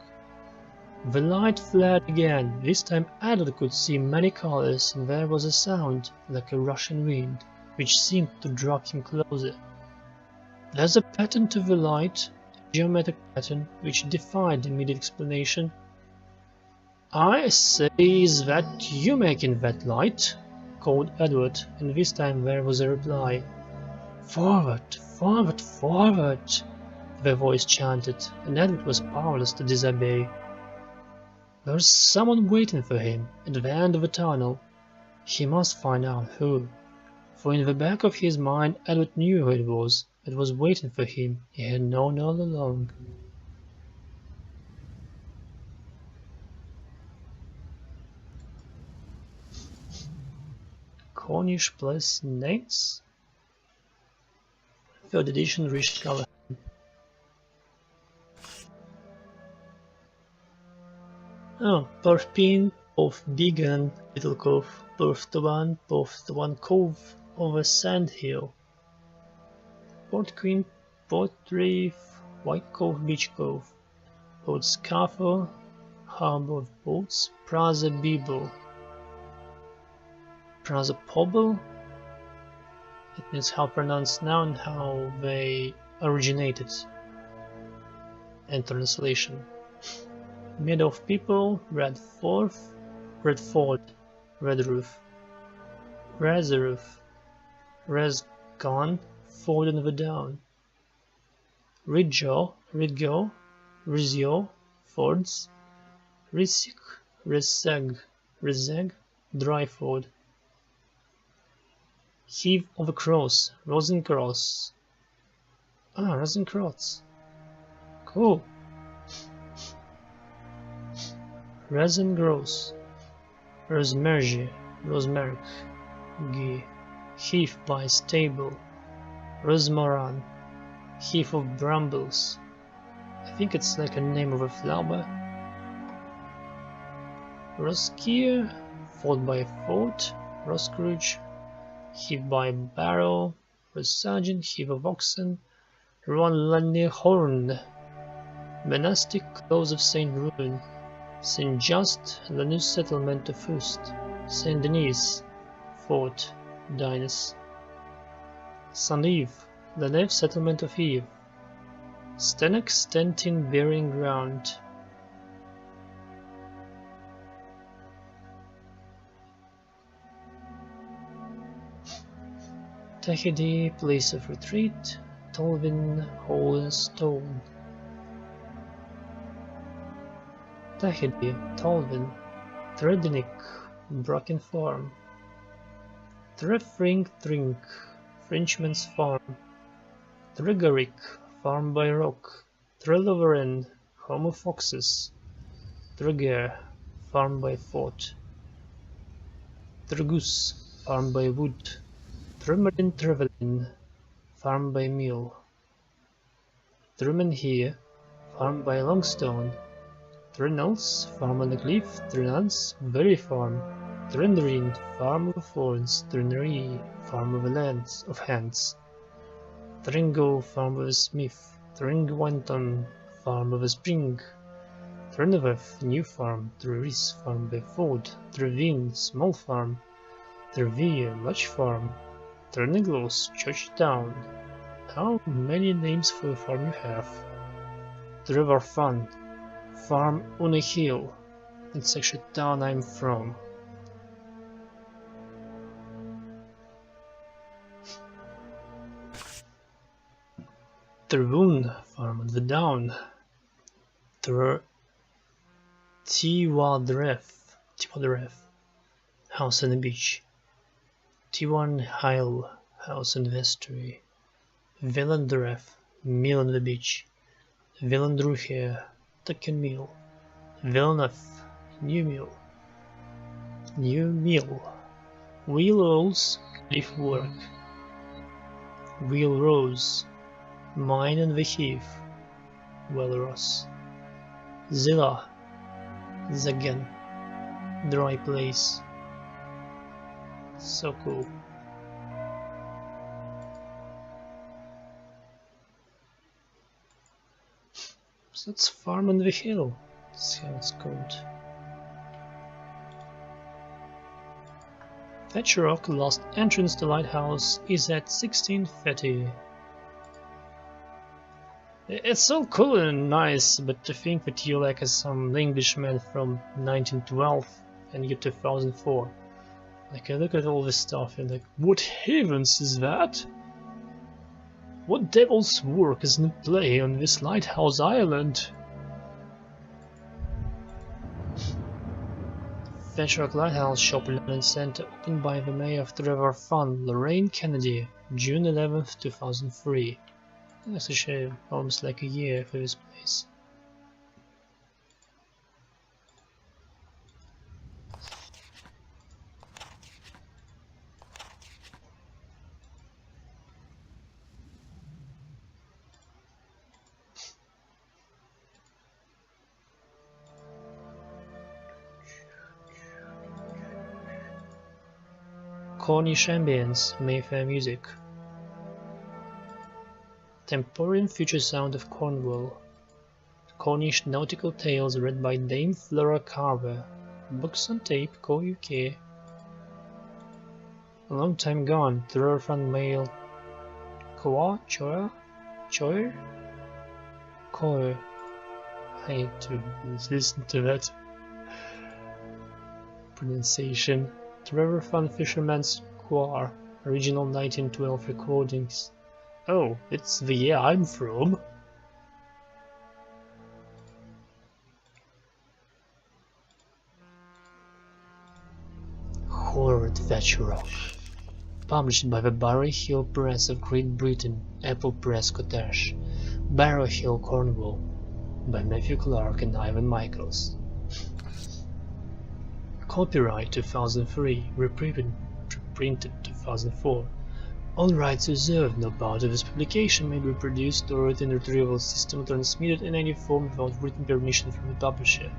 The light flared again. This time Edward could see many colors, and there was a sound like a rushing wind, which seemed to draw him closer. "There's a pattern to the light, a geometric pattern which defied immediate explanation." "I say, is that you making that light?" called Edward, and this time there was a reply. "Forward, forward, forward!" the voice chanted, and Edward was powerless to disobey. There's someone waiting for him at the end of the tunnel. He must find out who, for in the back of his mind Edward knew who it was that was waiting for him. He had known all along. Cornish place names. 3rd edition reached our hand. Oh, Perth Pin, Perth Big and Little Cove, Perth the One Cove over Sand Hill, Port Queen, Port Reef, White Cove, Beach Cove, Port Scaffer, Harbour of Boats, Praza Bible, Praza Pobble. It means how pronounced now and how they originated, and translation. Meadow of People, Redford, Redroof, Reseroof, Resgon, Ford and the Down, Ridgo, Rizio, Fords, Risic, Rezeg, Dryford, Heave of a Cross, Rosencross. Ah, Rosencross. Cool. Resengross, Rosemerge, Rosemeric, Heath by Stable, Rosmaran, Heath of Brambles. I think it's like a name of a flower. Roskier, Fort by Fort, Roscrooge, Heath by Barrow, Rossagin, Heath of Oxen, Ronlanihorn, Monastic Close of St. Ruin, St. Just, the new settlement of Fust, St. Denis, Fort Dinas, St. Eve, the nave settlement of Eve, Stenek Stentin Burying Ground, Tahiti, Place of Retreat, Tolvin, Hole and Stone, Tahiti, Tolvin, Tredinick, Bracken Farm, Trefring Trink, Frenchman's Farm, Trigarick, Farm by Rock, Treloveren, Home of Foxes, Treger, Farm by Fort, Tregus, Farm by Wood, Tremerin Trevelin, Farm by Mill, Tremenhere, Farm by Longstone, Trinals, Farm on the Cliff, Trinans, Berry Farm, Trinderine, Farm of Thorns, Trinery, Farm of Lands of Hands, Tringo, Farm of a Smith, Tringwanton, Farm of a Spring, Trinoveth, New Farm, Treris, Farm by Ford, Trevin, Small Farm, Trevere, Large Farm, Triniglos, Church Town. How many names for a farm you have? Trevor Fun, Farm on a Hill, it's actually town I'm from. Tervoon, Farm on the Down. Tiwadref, House on the Beach. Tiwan Hyle, House on the Estuary. Villandref, Mill on the Beach. Villandruhe, Tucken Mill. Villeneuve, New Mill. Wheelrolls, Cliff Work. Wheel Rose, Mine on the Heath, Welross. Zilla, Zagan, Dry Place. So cool. So it's Farm on the Hill. That's how it's called. Fetch Rock, last entrance to lighthouse is at 1630. It's so cool and nice, but to think that you're like some Englishman from 1912 and you're 2004. Like I look at all this stuff and like, what heavens is that? What devil's work is in play on this lighthouse island? Fetch Rock Lighthouse Shopping Center opened by the mayor of Trevor Fun, Lorraine Kennedy, June 11th, 2003. That's a shame, almost like a year for this place. Cornish ambience, Mayfair music. Temporian future sound of Cornwall. Cornish nautical tales read by Dame Flora Carver. Books on tape, Co UK. A long time gone, Trevor male. Choir? Choir. I hate to listen to that pronunciation. Trevor Fun Fisherman's Choir, original 1912 recordings. Oh, it's the year I'm from. Horror at Fetch Rock. Published by the Barrow Hill Press of Great Britain, Apple Press Cottage, Barrow Hill, Cornwall, by Matthew Clark and Ivan Michaels. Copyright 2003, reprinted 2004. All rights reserved. No part of this publication may be reproduced, stored in a retrieval system, or transmitted in any form without written permission from the publisher.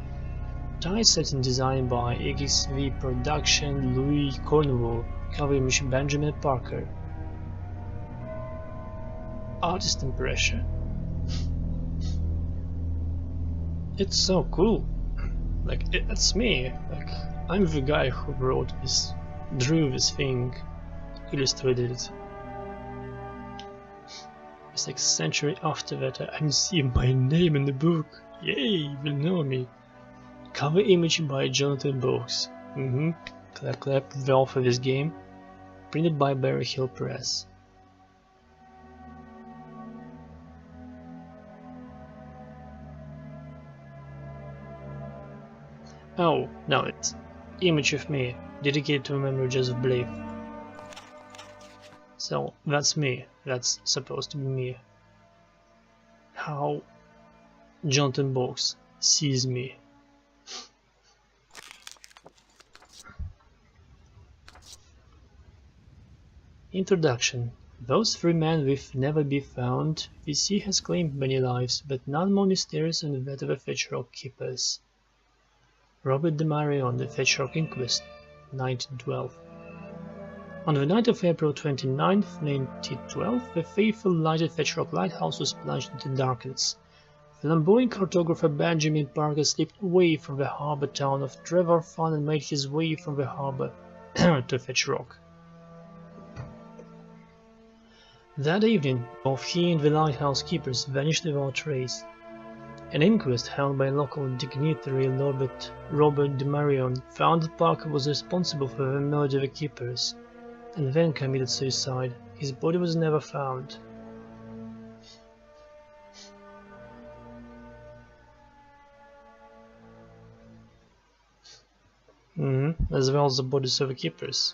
Typeset and design by XV Production, Louis Cornwall, cover image Benjamin Parker. Artist impression. It's so cool. Like, it's me. Like, I'm the guy who wrote this, drew this thing, illustrated it. It's like a century after that I'm seeing my name in the book. Yay, you will know me. Cover image by Jonathan Box. Clap clap, well for this game. Printed by Barrow Hill Press. Oh, no, it's image of me, dedicated to memory of Joseph Blythe. So, that's me, that's supposed to be me. How Jonathan Box sees me. Introduction. Those three men will never be found. The sea has claimed many lives, but none more mysterious than that of the Fetch Rock keepers. Robert de Marion, The Fetch Rock Inquest, 1912. On the night of April 29, 1912, the faithful lighted Fetch Rock lighthouse was plunged into darkness. Flamboyant cartographer Benjamin Parker slipped away from the harbour town of Trevor Fun and made his way from the harbour to Fetch Rock. That evening, both he and the lighthouse keepers vanished without trace. An inquest held by local dignitary Robert de Marion found that Parker was responsible for the murder of the keepers, and then committed suicide. His body was never found. As well as the bodies of the keepers.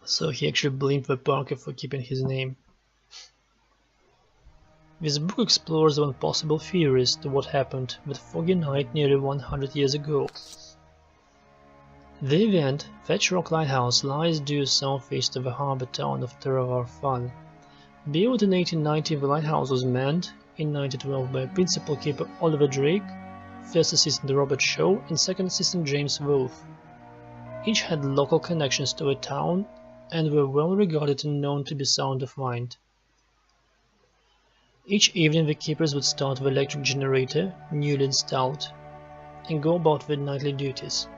So he actually blamed the Parker for keeping his name. This book explores one possible theory as to what happened that foggy night nearly 100 years ago. The event, Fetch Rock Lighthouse, lies due southeast of the harbour town of Trevor Fun. Built in 1890, the lighthouse was manned, in 1912 by Principal Keeper Oliver Drake, First Assistant Robert Shaw, and Second Assistant James Wolfe. Each had local connections to a town and were well regarded and known to be sound of mind. Each evening the keepers would start the electric generator, newly installed, and go about their nightly duties.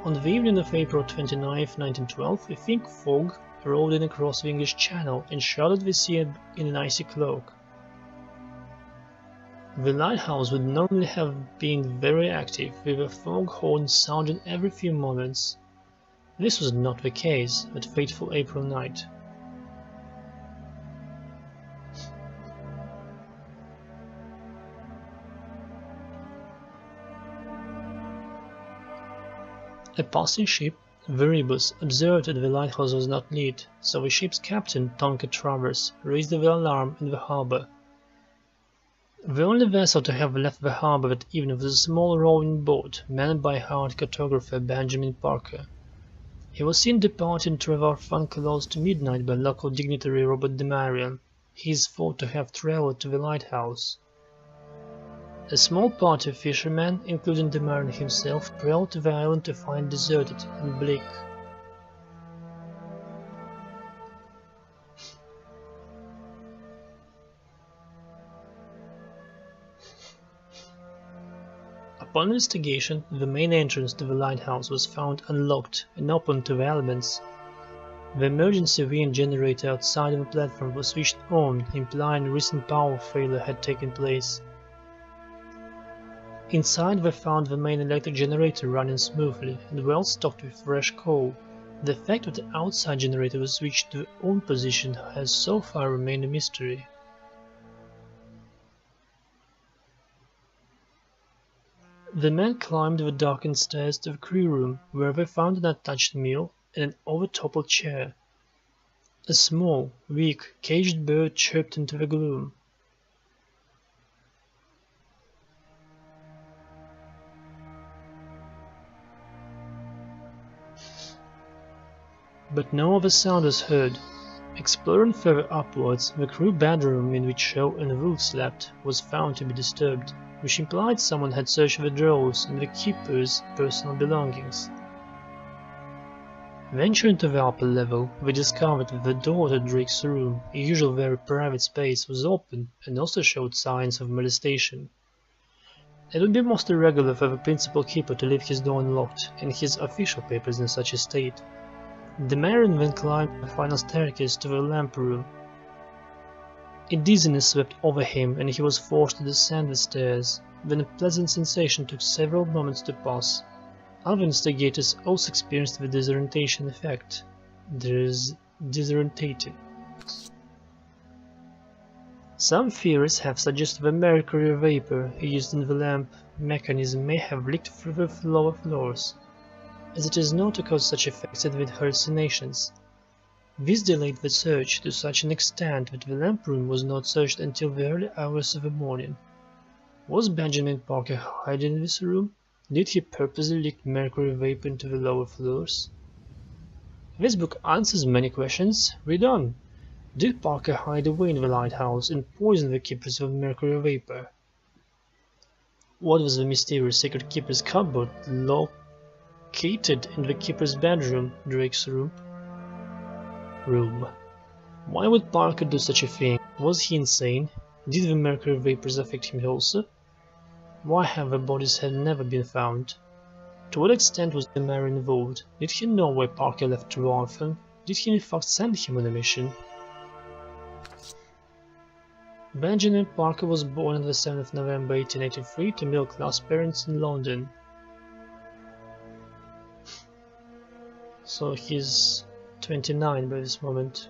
On the evening of April 29, 1912, a thick fog rolled in across the English Channel and shrouded the sea in an icy cloak. The lighthouse would normally have been very active, with a foghorn sounding every few moments. This was not the case that fateful April night. A passing ship, the Rebus, observed that the lighthouse was not lit, so the ship's captain, Tonker Travers, raised the alarm in the harbour. The only vessel to have left the harbour that evening was a small rowing boat manned by hired cartographer Benjamin Parker. He was seen departing to Trevor close to midnight by local dignitary Robert de Marion. He is thought to have travelled to the lighthouse. A small party of fishermen, including de Marion himself, travelled to the island to find it deserted and bleak. Upon investigation, the main entrance to the lighthouse was found unlocked and open to the elements. The emergency wind generator outside of the platform was switched on, implying a recent power failure had taken place. Inside they found the main electric generator running smoothly and well stocked with fresh coal. The fact that the outside generator was switched to on position has so far remained a mystery. The men climbed the darkened stairs to the crew room, where they found an untouched meal and an overtoppled chair. A small, weak, caged bird chirped into the gloom. But no other sound was heard. Exploring further upwards, the crew bedroom in which Shaw and Wolfe slept was found to be disturbed, which implied someone had searched the drawers and the keeper's personal belongings. Venturing to the upper level, we discovered that the door to Drake's room, a usual very private space, was open and also showed signs of molestation. It would be most irregular for the principal keeper to leave his door unlocked and his official papers in such a state. De Marion then climbed the final staircase to the lamp room. A dizziness swept over him and he was forced to descend the stairs. Then a pleasant sensation took several moments to pass. Other investigators also experienced the disorientation effect. Disorientating. Some theories have suggested the mercury vapor used in the lamp mechanism may have leaked through the lower floors, as it is known to cause such effects with hallucinations. This delayed the search to such an extent that the lamp room was not searched until the early hours of the morning. Was Benjamin Parker hiding in this room? Did he purposely leak mercury vapor into the lower floors? This book answers many questions. Read on. Did Parker hide away in the lighthouse and poison the keepers with mercury vapor? What was the mysterious secret keeper's cupboard located in the keeper's bedroom, Drake's room? Why would Parker do such a thing? Was he insane? Did the mercury vapors affect him also? Why have the bodies never been found? To what extent was de Marion involved? Did he know why Parker left too often? Did he in fact send him on a mission? Benjamin Parker was born on the 7th of November 1883 to middle-class parents in London. So he's 29 by this moment.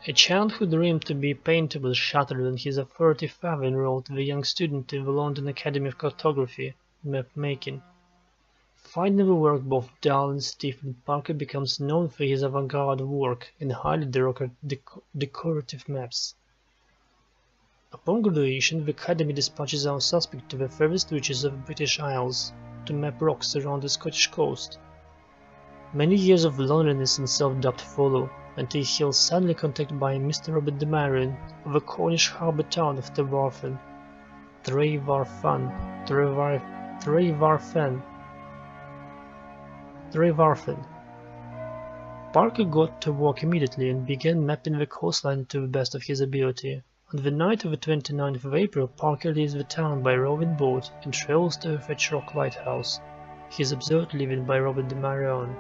A childhood dream to be a painter was shattered when his authority father enrolled the young student in the London Academy of Cartography, map making. Finding the work both dull and stiff, Parker becomes known for his avant-garde work and highly decorative maps. Upon graduation, the Academy dispatches our suspect to the furthest reaches of the British Isles to map rocks around the Scottish coast. Many years of loneliness and self-doubt follow. until he was suddenly contacted by Mr. Robert de Marion of the Cornish harbour town of Trevarfen. Trevarfen. Parker got to work immediately and began mapping the coastline to the best of his ability. On the night of the 29th of April, Parker leaves the town by rowing boat and travels to the Fetch Rock lighthouse. He is observed leaving by Robert de Marion.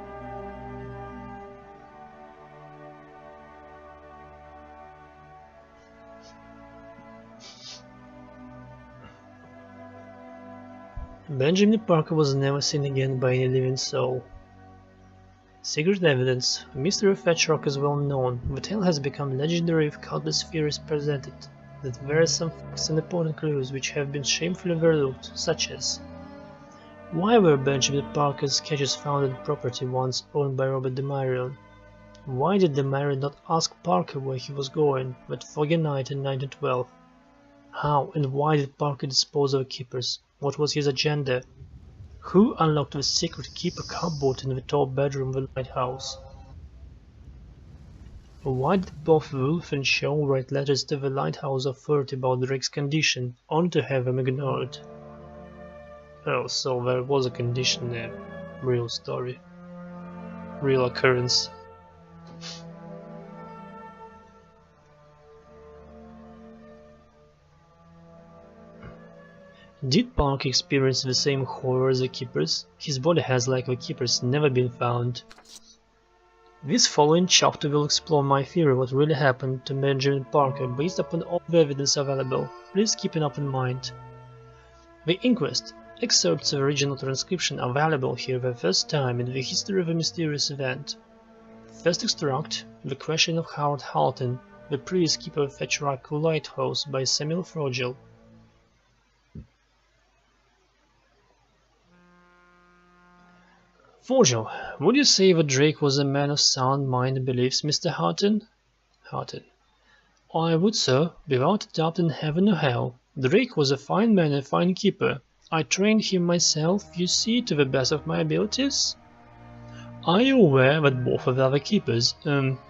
Benjamin Parker was never seen again by any living soul. Secret evidence. The mystery of Fetch Rock is well known. The tale has become legendary with countless theories presented, that there are some facts and important clues which have been shamefully overlooked, such as: why were Benjamin Parker's sketches found on property once owned by Robert de Marion? Why did de Marion not ask Parker where he was going that foggy night in 1912? How and why did Parker dispose of the keepers? What was his agenda? Who unlocked the secret keeper cupboard in the top bedroom of the lighthouse? Why did both Wolfe and Shaw write letters to the lighthouse authority about Drake's condition, only to have them ignored? Oh, so there was a condition there. Real story. Real occurrence. Did Parker experience the same horror as the keepers? His body has, like the keepers, never been found. This following chapter will explore my theory what really happened to Benjamin Parker based upon all the evidence available. Please keep it up in mind. The inquest. Excerpts of original transcription are available here for the first time in the history of a mysterious event. First extract, The Question of Howard Halton, the previous keeper of Fetch Rock Lighthouse by Samuel Frogel. Frogel, would you say that Drake was a man of sound mind and beliefs, Mr. Houghton? Houghton. I would, sir, without a doubt in heaven or hell. Drake was a fine man and a fine keeper. I trained him myself, you see, to the best of my abilities. Are you aware that both of the other keepers,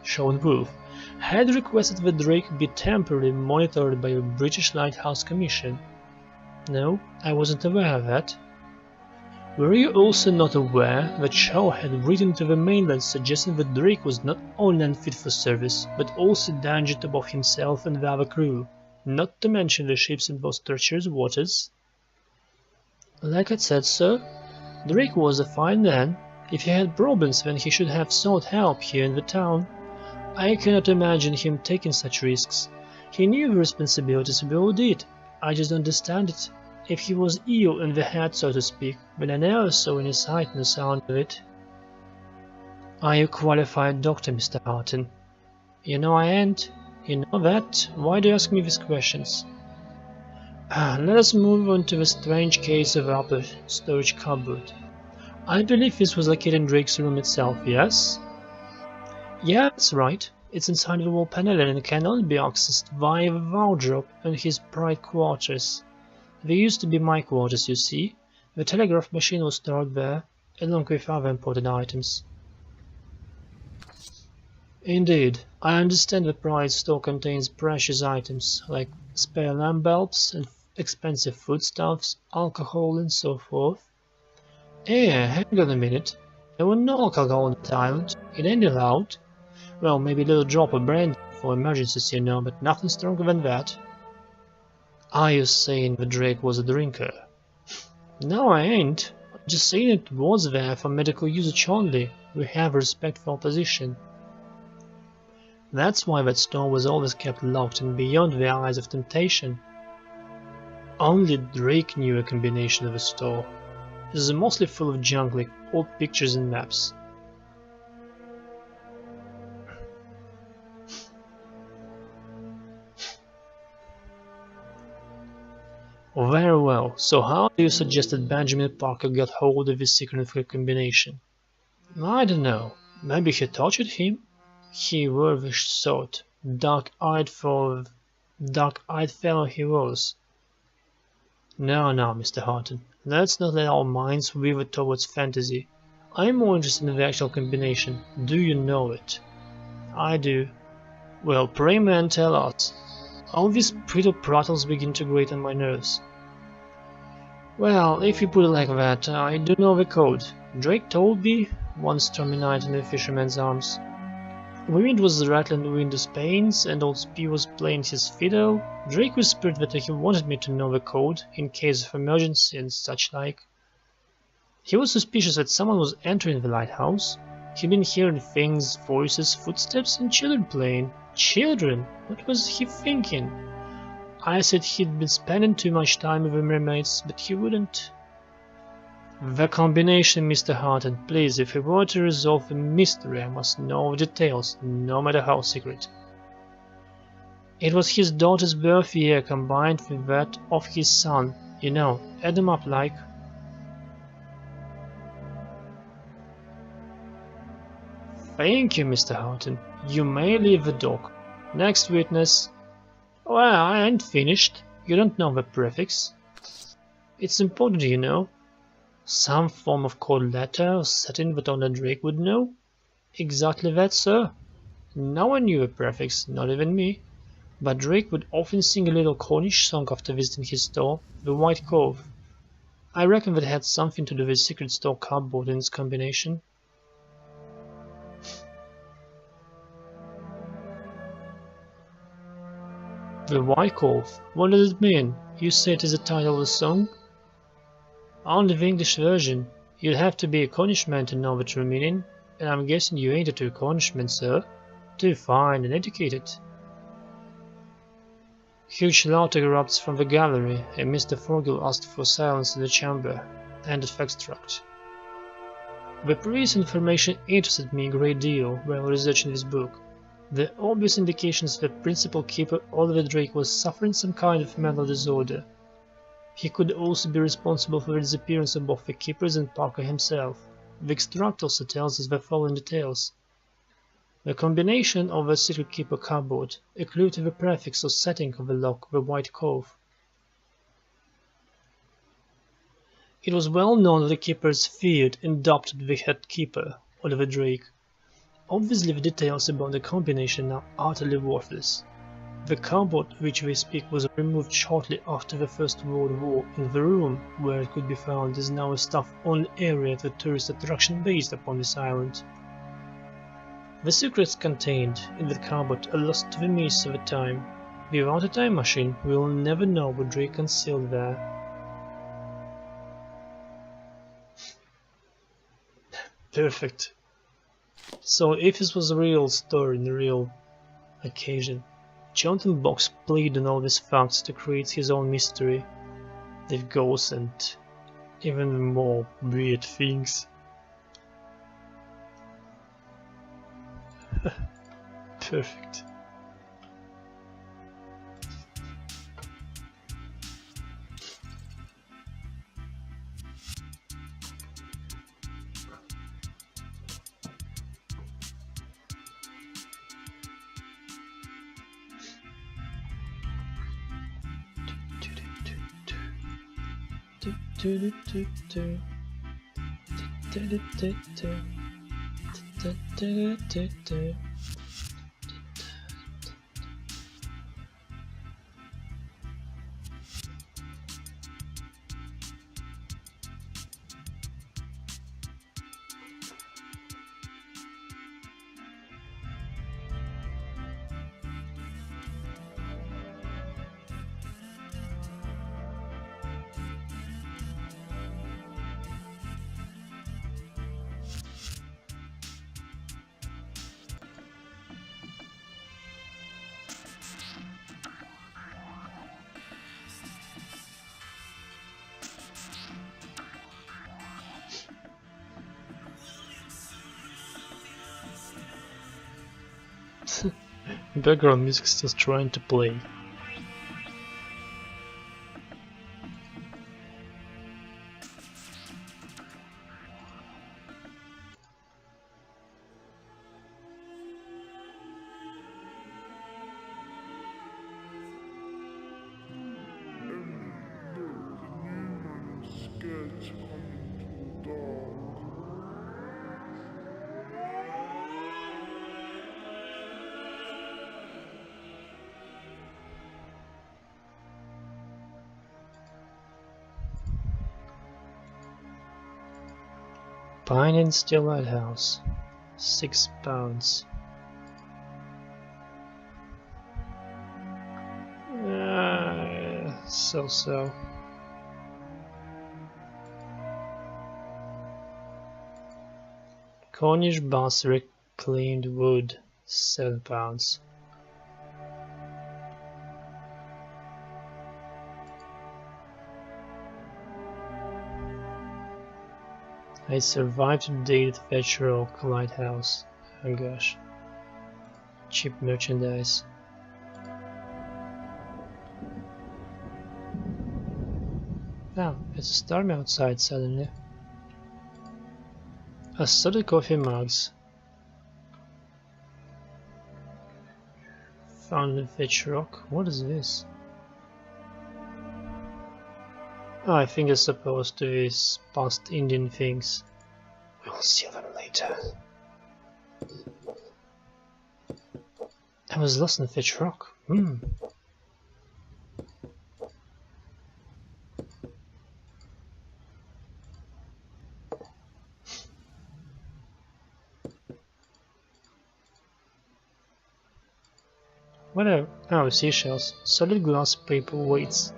Shaw and Wolfe, had requested that Drake be temporarily monitored by the British Lighthouse Commission? No, I wasn't aware of that. Were you also not aware that Shaw had written to the mainland suggesting that Drake was not only unfit for service, but also a danger to both himself and the other crew, not to mention the ships in those treacherous waters? Like I said, sir, Drake was a fine man. If he had problems, then he should have sought help here in the town. I cannot imagine him taking such risks. He knew the responsibilities we all did. I just don't understand it. If he was ill in the head, so to speak, then I never saw any sight nor sound of it. Are you a qualified doctor, Mr. Houghton? You know I ain't. You know that. Why do you ask me these questions? Let us move on to the strange case of the upper storage cupboard. I believe this was located in Drake's room itself, yes? Yeah, that's right. It's inside the wall panel and can only be accessed via the wardrobe in his private quarters. They used to be my quarters, you see. The telegraph machine was stored there, along with other important items. Indeed, I understand the private store contains precious items, like spare lamp bulbs and expensive foodstuffs, alcohol and so forth. Hang on a minute. There was no alcohol on the island. It ain't allowed. Well, maybe a little drop of brandy for emergencies, you know, but nothing stronger than that. Are you saying that Drake was a drinker? No, I ain't. I'm just saying it was there for medical usage only. We have respect for opposition. That's why that store was always kept locked and beyond the eyes of temptation. Only Drake knew a combination of the store. It is mostly full of junk like old pictures and maps. Very well, so how do you suggest that Benjamin Parker got hold of this secret combination? I don't know, maybe he tortured him? He were the sort, dark-eyed fellow he was. No, Mr. Houghton, let's not let our minds waver towards fantasy. I'm more interested in the actual combination. Do you know it? I do. Well, pray man, tell us. All these pretty prattles begin to grate on my nerves. Well, if you put it like that, I do know the code. Drake told me, one stormy night in the Fisherman's Arms. The wind was rattling the windows panes, and old Spee was playing his fiddle. Drake whispered that he wanted me to know the code, in case of emergency and such like. He was suspicious that someone was entering the lighthouse. He'd been hearing things, voices, footsteps, and children playing. Children? What was he thinking? I said he'd been spending too much time with the mermaids, but he wouldn't. The combination, Mr. Harton, please, if we were to resolve the mystery, I must know the details, no matter how secret. It was his daughter's birth year combined with that of his son. You know, add them up like... Thank you, Mr. Harton. You may leave the dock. Next witness. Well, I ain't finished. You don't know the prefix. It's important, you know. Some form of code letter or setting that only Drake would know? Exactly that, sir. No one knew the prefix, not even me. But Drake would often sing a little Cornish song after visiting his store, the White Cove. I reckon that had something to do with the secret store cupboard and its combination. The White Cove? What does it mean? You say it is the title of the song? Only the English version. You'd have to be a Cornishman to know the true meaning, and I'm guessing you ain't a true Cornishman, sir. Too fine and educated. Huge laughter erupts from the gallery, and Mr. Forgill asked for silence in the chamber. End of extract. The previous information interested me a great deal while researching this book. The obvious indications that Principal Keeper Oliver Drake was suffering some kind of mental disorder. He could also be responsible for the disappearance of both the keepers and Parker himself. The extract also tells us the following details. The combination of the secret keeper cupboard, a clue to the prefix or setting of the lock of the White Cove. It was well known that the keepers feared and adopted the head keeper, Oliver Drake. Obviously the details about the combination are utterly worthless. The cupboard of which we speak was removed shortly after the First World War, and the room where it could be found is now a staff-only area at the tourist attraction based upon this island. The secrets contained in the cupboard are lost to the mists of the time. Without a time machine, we will never know what Drake concealed there. Perfect. So if this was a real story and a real occasion, Jonathan Box played on all these facts to create his own mystery, with ghosts and even more weird things. Perfect. Background music still trying to play. Pine and Steel Lighthouse, £6. So. Cornish Bass Reclaimed Wood, £7. I survived today at Fetch Rock Lighthouse. Oh gosh. Cheap merchandise. Now, it's stormy outside suddenly. Assorted coffee mugs. Found in Fetch Rock. What is this? Oh, I think it's supposed to be past Indian things. We'll see them later. I was lost in Fetch Rock. What are... oh, seashells. Solid glass paper weights.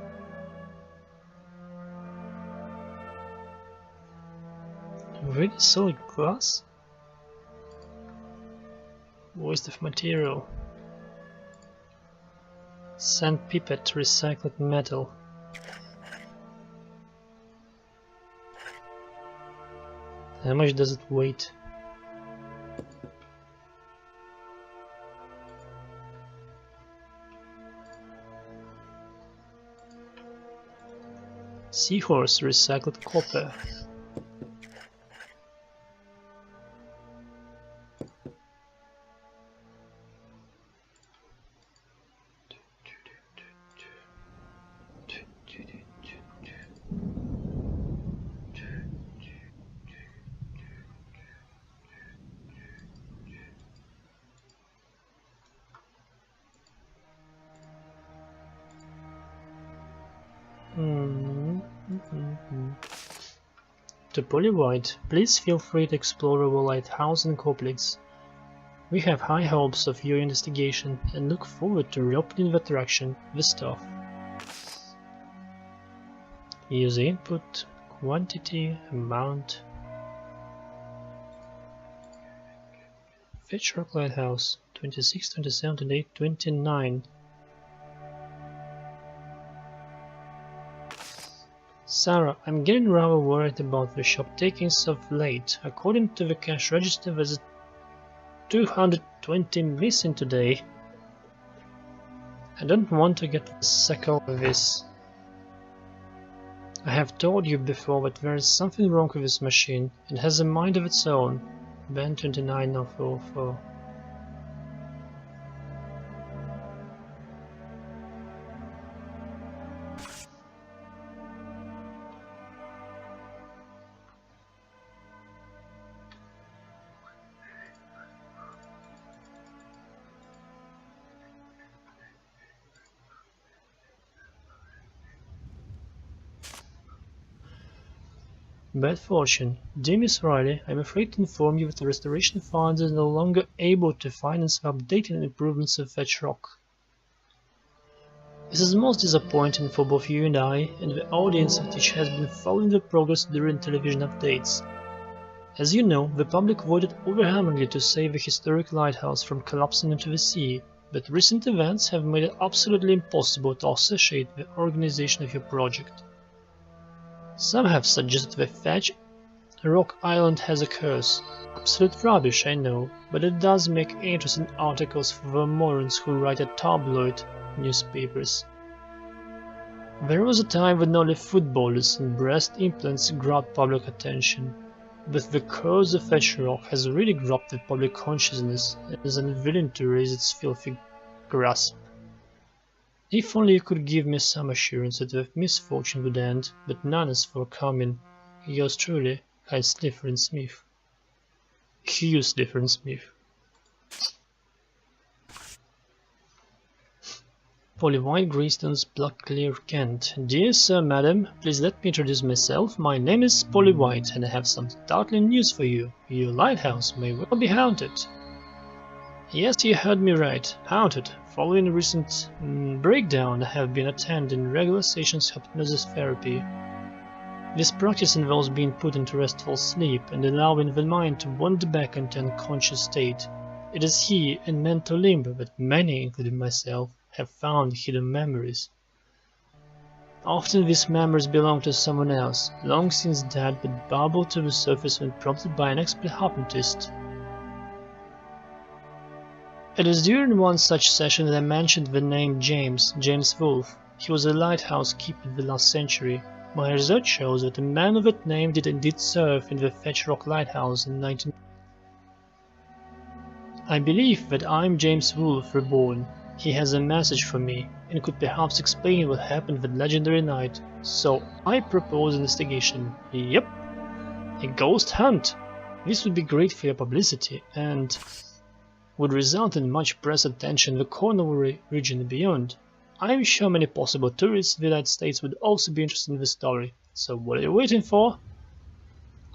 Really solid glass? Waste of material. Sand pipette, recycled metal. How much does it weigh? Seahorse, recycled copper. To Polywhite, please feel free to explore our lighthouse and complex. We have high hopes of your investigation and look forward to reopening the attraction with staff. Use input, quantity, amount. Fetch Rock Lighthouse, 26, 27, 28, 29. Sarah, I'm getting rather worried about the shop takings of late. According to the cash register, there's 220 missing today. I don't want to get sick over this. I have told you before that there is something wrong with this machine. It has a mind of its own. Ben 2904. Bad fortune. Dear Miss Riley, I am afraid to inform you that the restoration funds are no longer able to finance the updating and improvements of Fetch Rock. This is most disappointing for both you and I, and the audience which has been following the progress during television updates. As you know, the public voted overwhelmingly to save the historic lighthouse from collapsing into the sea, but recent events have made it absolutely impossible to associate the organization of your project. Some have suggested that Fetch Rock Island has a curse. Absolute rubbish, I know, but it does make interesting articles for the morons who write at tabloid newspapers. There was a time when only footballers and breast implants grabbed public attention, but the curse of Fetch Rock has really grabbed the public consciousness and is unwilling to raise its filthy grasp. If only you could give me some assurance that the misfortune would end, but none is forthcoming. Yours truly, Hugh Slipher Smith. Hugh Slipher Smith. Polly White, Greystones, Blackclear, Kent. Dear Sir, Madam, please let me introduce myself. My name is Polly White, and I have some startling news for you. Your lighthouse may well be haunted. Yes, you heard me right. Haunted. Following a recent breakdown, I have been attending regular sessions of hypnosis therapy. This practice involves being put into restful sleep and allowing the mind to wander back into an unconscious state. It is here, in mental limbo, that many, including myself, have found hidden memories. Often these memories belong to someone else, long since dead, but bubble to the surface when prompted by an expert hypnotist. It was during one such session that I mentioned the name James Wolfe. He was a lighthouse keeper in the last century. My research shows that a man of that name did indeed serve in the Fetch Rock Lighthouse in 19... I believe that I'm James Wolfe reborn. He has a message for me, and could perhaps explain what happened that legendary night. So I propose an investigation. Yep, a ghost hunt. This would be great for your publicity, and would result in much press attention in the Cornwall region and beyond. I am sure many possible tourists in the United States would also be interested in the story. So what are you waiting for?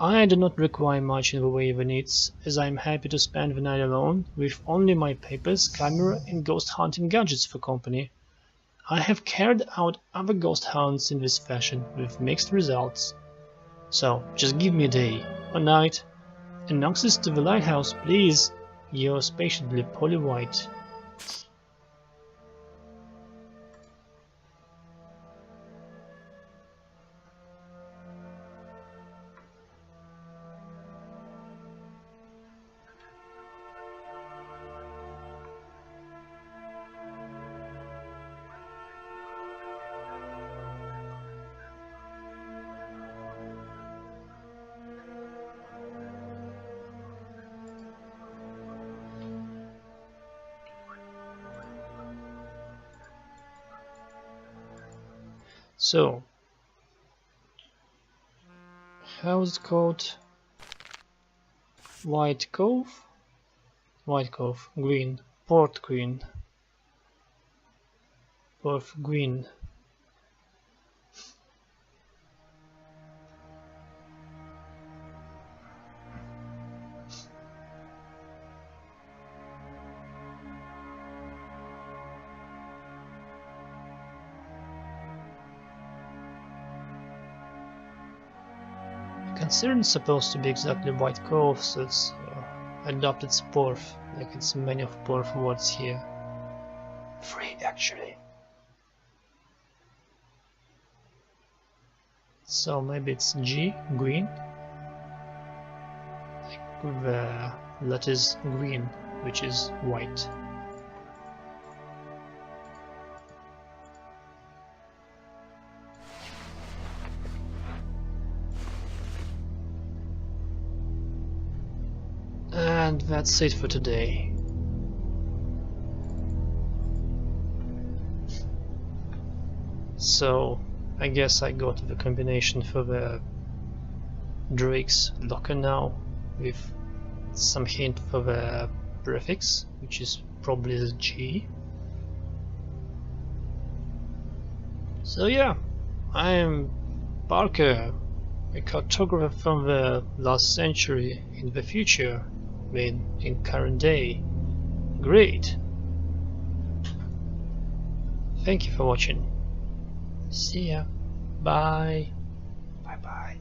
I do not require much in the way of needs, as I am happy to spend the night alone, with only my papers, camera and ghost hunting gadgets for company. I have carried out other ghost hunts in this fashion, with mixed results. So, just give me a day, or night, and access to the lighthouse, please. Yours patiently, Polly White. So, how's it called? White Cove? White Cove, Green, Port Green. Port Green. Considered supposed to be exactly White Cove, so it's adopted Porth, like it's many of Porth words here. Free, actually. So maybe it's G, green, like the letters green, which is white. And that's it for today. So I guess I got the combination for the Drake's locker now, with some hint for the prefix, which is probably the G. So yeah, I am Parker, a cartographer from the last century in the future, in current day. Great! Thank you for watching. See ya. Bye. Bye bye.